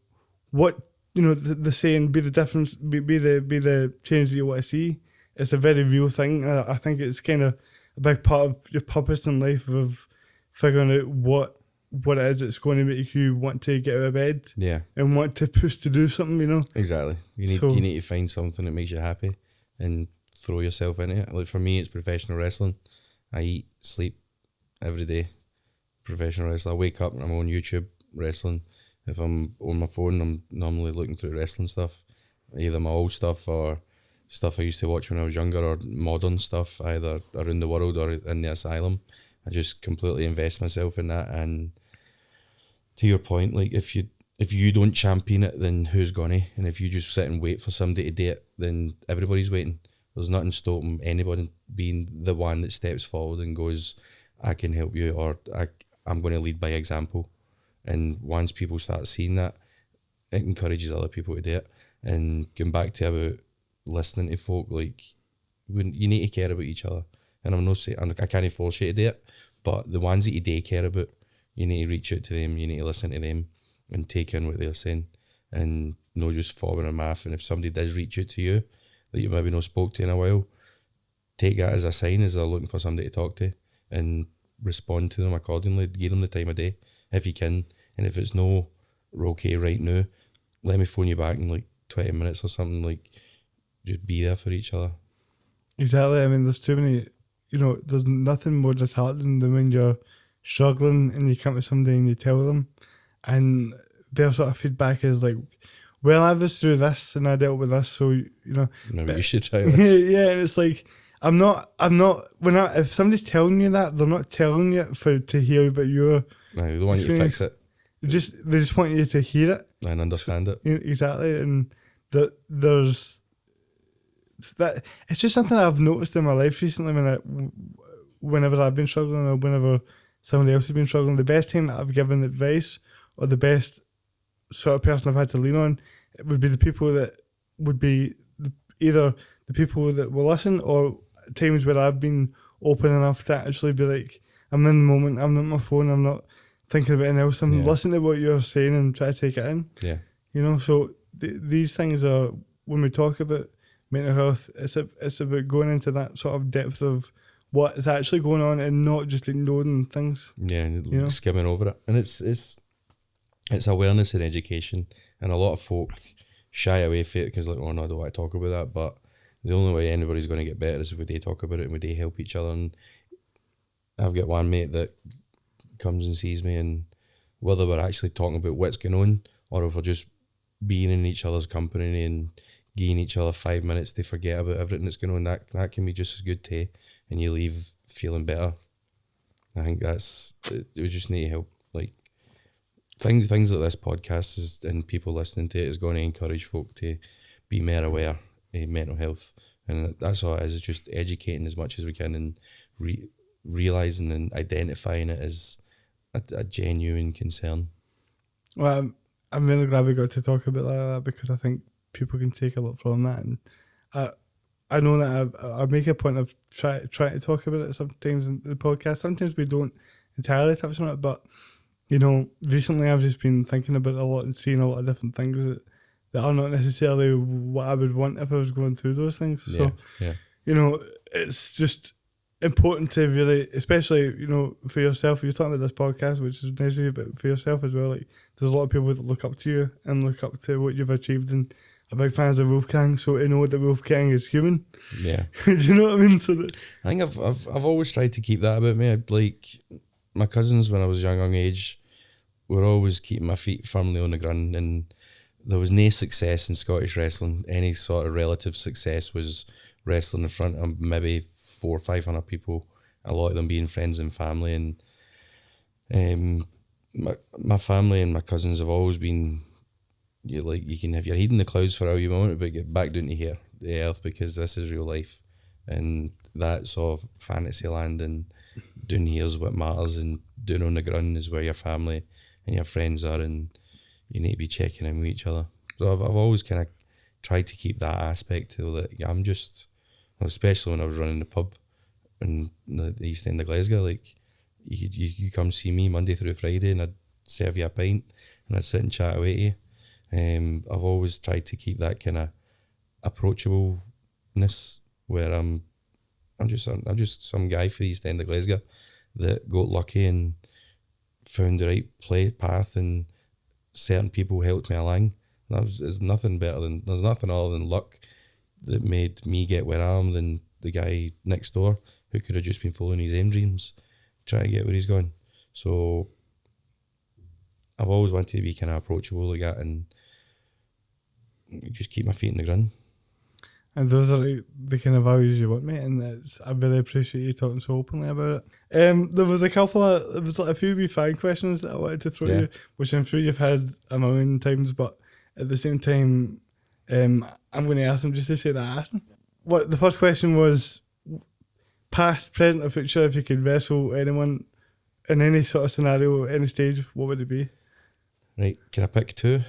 what, you know, the saying, be the difference, be the change that you want to see. It's a very real thing. I think it's kind of a big part of your purpose in life of figuring out what it is that's going to make you want to get out of bed. Yeah. And want to push to do something, you know. Exactly. You need to find something that makes you happy and throw yourself into it. Like for me, it's professional wrestling. I eat, sleep every day. Professional wrestling. I wake up and I'm on YouTube wrestling. If I'm on my phone, I'm normally looking through wrestling stuff, either my old stuff or stuff I used to watch when I was younger, or modern stuff, either around the world or in the asylum. I just completely invest myself in that. And to your point, like if you don't champion it, then who's gonna? And if you just sit and wait for somebody to do it, then everybody's waiting. There's nothing stopping anybody being the one that steps forward and goes, I can help you, or I'm going to lead by example. And once people start seeing that, it encourages other people to do it. And going back to about listening to folk, like you need to care about each other. And I'm not saying I can't force you to do it, but the ones that you do care about, you need to reach out to them, you need to listen to them and take in what they're saying, and not just following a math. And if somebody does reach out to you that you maybe not spoke to in a while, take that as a sign as they're looking for somebody to talk to, and respond to them accordingly. Give them the time of day if you can. And if it's no, we're okay right now, let me phone you back in like 20 minutes or something. Like, just be there for each other. Exactly. I mean, there's too many, you know, there's nothing more disheartening than when you're struggling and you come to somebody and you tell them, and their sort of feedback is like, well, I was through this and I dealt with this, so, you know. Maybe you should try this. Yeah, it's like, if somebody's telling you that, they're not telling you to hear about your. No, they don't want you to fix it. They just want you to hear it And understand it. exactly, and there's that. It's just something I've noticed in my life recently. Whenever I've been struggling, or whenever somebody else has been struggling. The best time that I've given advice, or the best sort of person I've had to lean on, it would be the people that would be either the people that will listen, or times where I've been open enough to actually be like, I'm in the moment, I'm not on my phone, I'm not thinking of anything else, I'm listening to what you're saying and try to take it in. Yeah. You know, so these things are, when we talk about mental health, it's about going into that sort of depth of what is actually going on and not just ignoring things. Yeah, you know? skimming over it. And it's awareness and education. And a lot of folk shy away from it because, like, oh no, I don't want to talk about that. But the only way anybody's going to get better is if they talk about it and they help each other. And I've got one mate that comes and sees me, and whether we're actually talking about what's going on or if we're just being in each other's company and giving each other 5 minutes to forget about everything that's going on, that can be just as good too, and you leave feeling better. I think we just need help. Like things like this podcast is, and people listening to it, is going to encourage folk to be more aware of mental health, and that's all it is just educating as much as we can and realising and identifying it as a genuine concern. Well, I'm really glad we got to talk about that, because I think people can take a lot from that, and I know that I make a point of trying to talk about it sometimes in the podcast. Sometimes we don't entirely touch on it, but you know, recently I've just been thinking about it a lot and seeing a lot of different things that are not necessarily what I would want if I was going through those things. So, you know, it's just important to really, especially, you know, for yourself, you're talking about this podcast, which is necessary, but for yourself as well, like, there's a lot of people that look up to you and look up to what you've achieved, and are big fans of Wolfgang, so to know that Wolfgang is human. Yeah. Do you know what I mean? So I think I've always tried to keep that about me. Like, my cousins, when I was young age, were always keeping my feet firmly on the ground, and there was no success in Scottish wrestling. Any sort of relative success was wrestling in front of maybe 400 or 500 people, a lot of them being friends and family. And my family and my cousins have always been, you can have your head in the clouds for all you want, but get back down to here, the earth, because this is real life, and that sort of fantasy land, and down here's what matters, and down on the ground is where your family and your friends are, and you need to be checking in with each other. So I've always kind of tried to keep that aspect to that. I'm just, especially when I was running the pub in the East End of Glasgow, like, you come see me Monday through Friday, and I'd serve you a pint and I'd sit and chat away to you. I've always tried to keep that kind of approachableness, where I'm just some guy for the East End of Glasgow that got lucky and found the right path, and certain people helped me along. There's nothing other than luck that made me get where I am than the guy next door who could have just been following his own dreams, trying to get where he's going. So I've always wanted to be kind of approachable like that, and just keep my feet in the ground. And those are the kind of values you want, mate, and I really appreciate you talking so openly about it. There was a few wee fine questions that I wanted to throw at you, which I'm sure you've had a million times, but at the same time, I'm going to ask them just to say that I asked them. What the first question was, past, present, or future, if you could wrestle anyone in any sort of scenario, any stage, what would it be? Right, can I pick two?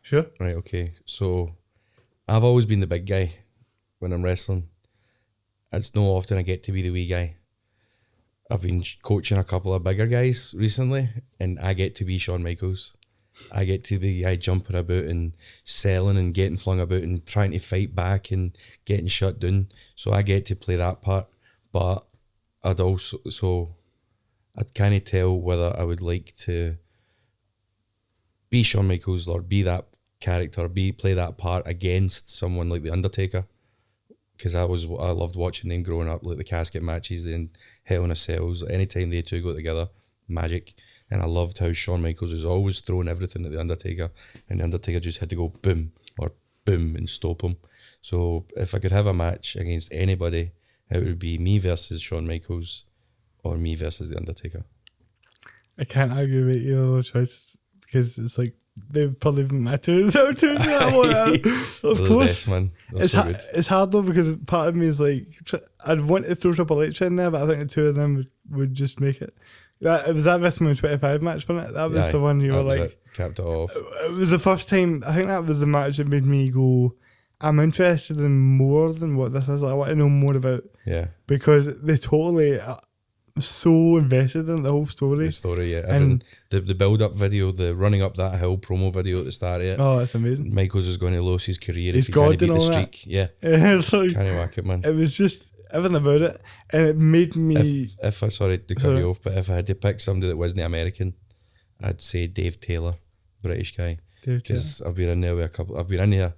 Sure. Right, okay. So I've always been the big guy when I'm wrestling. It's not often I get to be the wee guy. I've been coaching a couple of bigger guys recently, and I get to be Shawn Michaels. I get to be the guy jumping about and selling and getting flung about and trying to fight back and getting shut down. So I get to play that part, but I'd kind of tell whether I would like to be Shawn Michaels or be that character, play that part against someone like The Undertaker, because I loved watching them growing up, like the casket matches, then Hell in a Cells. Anytime they two go together, magic. And I loved how Shawn Michaels was always throwing everything at The Undertaker, and The Undertaker just had to go boom or boom and stop him. So if I could have a match against anybody, it would be me versus Shawn Michaels or me versus The Undertaker. I can't argue with either of those choices, because it's like they've probably been my two. Of course, The best, man. It's hard though, because part of me is like, I'd want to throw Triple H in there, but I think the two of them would just make it. It was that WrestleMania 25 match, wasn't it? That was the one you were like... Capped it off. It was the first time, I think that was the match that made me go, I'm interested in more than what this is. I want to know more about. Yeah. Because they totally so invested in the whole story. The story, yeah. And the build-up video, the running up that hill promo video at the start of it. Oh, it's amazing. Michaels is going to lose his career He's if he can't God beat and the all streak. that. Yeah. It's like, Can't whack it, man. it was just everything about it. And it made me... If I, sorry to cut you off, but if I had to pick somebody that wasn't American, I'd say Dave Taylor, British guy. Because I've been in there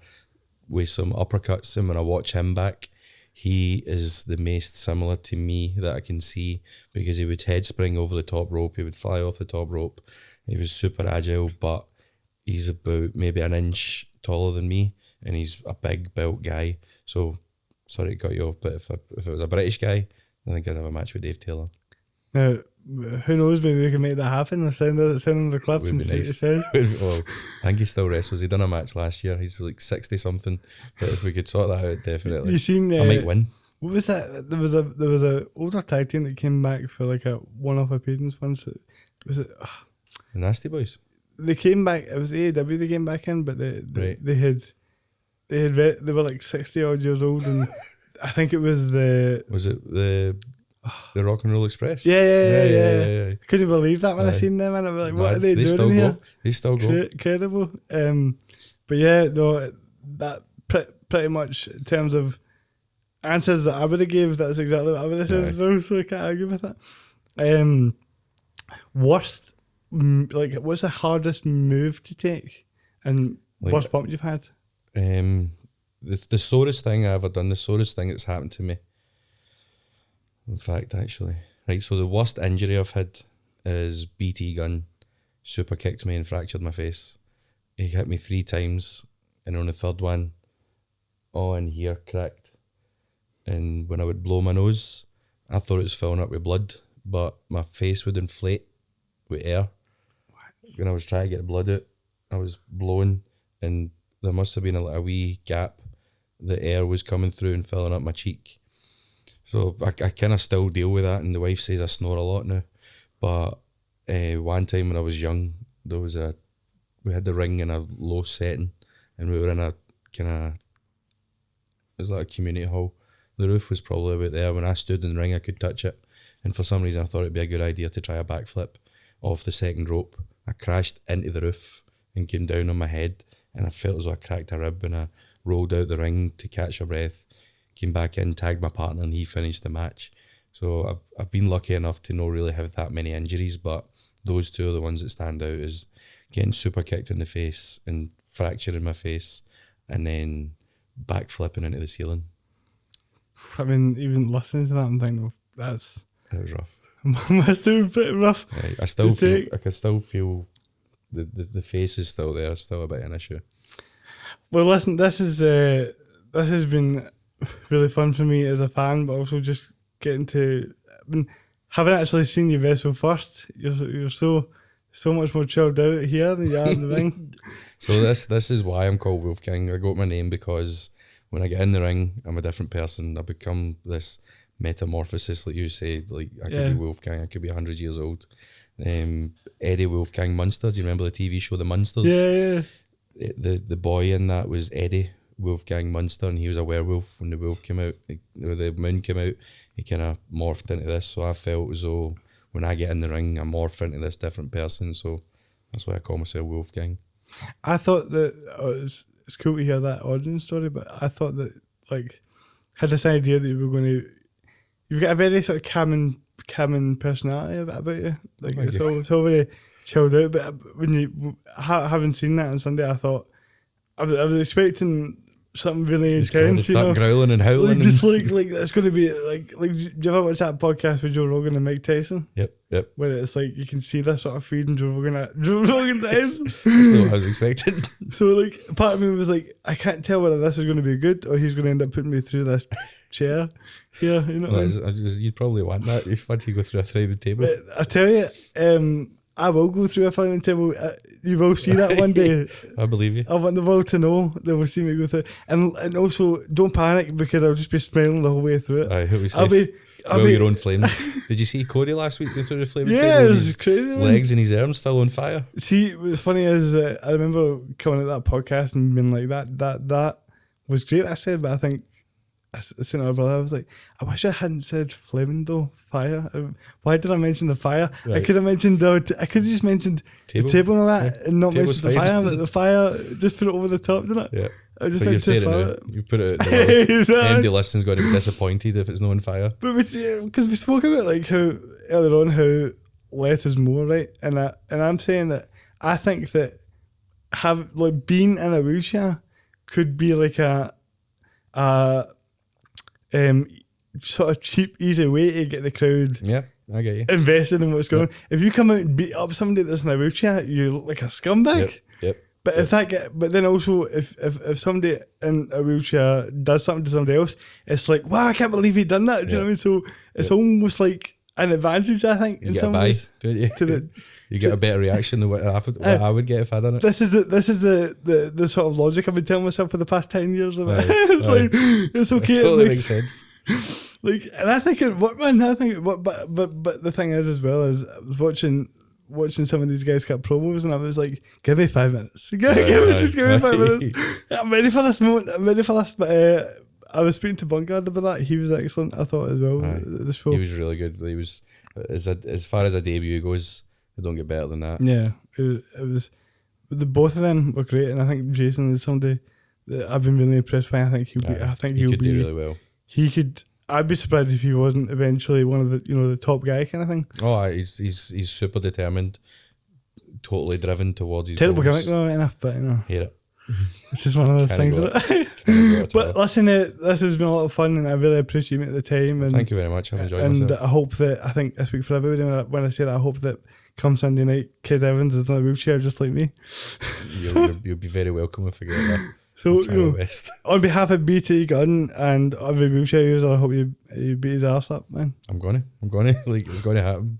with some uppercuts, and when I watch him back, he is the most similar to me that I can see, because he would head spring over the top rope, he would fly off the top rope, he was super agile, but he's about maybe an inch taller than me, and he's a big built guy. So sorry to cut you off, but if it was a British guy, I think I'd have a match with Dave Taylor. Now, who knows, maybe we can make that happen. Send him the clip and see what he says. Well, I think he still wrestles. He done a match last year. He's like 60 something. But if we could sort that out, definitely. You seen? I might win. What was that? There was a older tag team that came back for like a one-off appearance once. Was it? The Nasty Boys. They came back. It was AEW. They came back in, but they were like 60 odd years old, and I think it was the Rock and Roll Express. Yeah. Couldn't believe that when I seen them, and I was like, "What are they doing here?" They still go. Incredible. But yeah, no, that pretty much in terms of answers that I would have gave, that's exactly what I would have said as well. So I can't argue with that. What's the hardest move to take, and worst bump you've had? The sorest thing I ever done, the sorest thing that's happened to me. In fact, actually, right. So the worst injury I've had is BT Gunn super kicked me and fractured my face. He hit me 3 times, and on the third one, all in here cracked. And when I would blow my nose, I thought it was filling up with blood, but my face would inflate with air. When I was trying to get the blood out, I was blowing, and there must have been a wee gap. The air was coming through and filling up my cheek. So I kind of still deal with that, and the wife says I snore a lot now. But one time when I was young, we had the ring in a low setting, and we were in a kind of, it was like a community hall. The roof was probably about there. When I stood in the ring, I could touch it, and for some reason I thought it'd be a good idea to try a backflip off the second rope. I crashed into the roof and came down on my head, and I felt as though I cracked a rib, and I rolled out the ring to catch a breath. Came back in, tagged my partner, and he finished the match. So I've been lucky enough to not really have that many injuries, but those two are the ones that stand out, is getting super kicked in the face and fracturing my face, and then backflipping into the ceiling. I mean, even listening to that, I'm thinking, that was rough. Must have been pretty rough. Right. I can still feel the face is still there. It's still a bit of an issue. Well, listen, this has been really fun for me as a fan, but also just getting to, having actually seen you wrestle first. You're so much more chilled out here than you are in the ring. So this is why I'm called Wolfgang. I got my name because when I get in the ring, I'm a different person. I become this metamorphosis, like you say. Like I could be Wolfgang. I could be 100 years old. Eddie Wolfgang Munster. Do you remember the TV show The Munsters? Yeah. The boy in that was Eddie Wolfgang Munster, and he was a werewolf. When the wolf came out, the moon came out, he kind of morphed into this. So I felt as though when I get in the ring, I morph into this different person. So that's why I call myself Wolfgang. I thought that it's cool to hear that origin story, but I thought that had this idea that you were going to. You've got a very sort of calming personality about you. It's all very chilled out. But when you having seen that on Sunday, I thought I was expecting something really intense. Start growling and howling. Like it's going to be like. Do you ever watch that podcast with Joe Rogan and Mike Tyson? Yep. Where it's like you can see this sort of feed and Joe Rogan does. That's not what I was expecting. So part of me was like, I can't tell whether this is going to be good or he's going to end up putting me through this chair here. You know, you'd probably want that if you go through a thriving table. I tell you, I will go through a flaming table. You will see that one day. I believe you. I want the world to know. They will see me go through. And also, don't panic because I'll just be smiling the whole way through it. Aye, it was I'll be... your own flames. Did you see Cody last week go through the flaming Yeah, table? it with was his crazy. Man. legs and his arms still on fire. See, what's funny is that I remember coming at that podcast and being like, that was great, I said, but I think I said to my brother, I was like, I wish I hadn't said flaming though, fire. Why did I mention the fire? Right. I could have mentioned I could have just mentioned Table. the table and all that and not Table's mentioned the fine. fire, but the fire, just put it over the top, didn't it? Yeah. I just But you're went too saying it far. now. You put it out the world. Exactly. MD listening's going to be disappointed if it's not on fire. But because we spoke about like how earlier on how less is more, right? And I'm saying that I think that being in a wheelchair could be like a sort of cheap, easy way to get the crowd Yeah, I get you. invested in what's going on. If you come out and beat up somebody that's in a wheelchair, you look like a scumbag. Yep. But but then also if somebody in a wheelchair does something to somebody else, it's like, wow, I can't believe he done that. Do you know what I mean? So it's almost like an advantage, I think, You in get some a buy, ways. don't you? To You get a better reaction than what I would get if I'd done it. This is the sort of logic I've been telling myself for the past 10 years. Of it. Aye, It's aye. like it's okay. It totally makes sense. Like, and I think it worked, man. I think it worked, but the thing is, as well, is I was watching some of these guys cut promos, and I was like, "Give me 5 minutes. Just give me 5 minutes. I'm ready for this moment. I'm ready for this." But I was speaking to Bungard about that. He was excellent, I thought, as well. Aye. The show. He was really good. He was as far as a debut goes, they don't get better than that. Yeah, it was. The both of them were great, and I think Jason is somebody that I've been really impressed by. I think he'll be. Aye. I think He he'll could be do really well. He could. I'd be surprised if he wasn't eventually one of the the top guy kind of thing. Oh, aye, he's super determined, totally driven towards his Terrible goals. gimmick though, enough, but Hate it. it's just one of those Kinda things. got Isn't it? Kinda got it But all. listen, this has been a lot of fun, and I really appreciate it at the time. And Thank you very much. I've enjoyed and myself. I hope that I speak for everybody when I say that. I hope that come Sunday night, Kid Evans is in a wheelchair just like me. You'll be very welcome if I get that. So I'll try my best. on behalf of BT Gunn and every wheelchair user, I hope you beat his arse up, man. I'm gonna like it's gonna happen.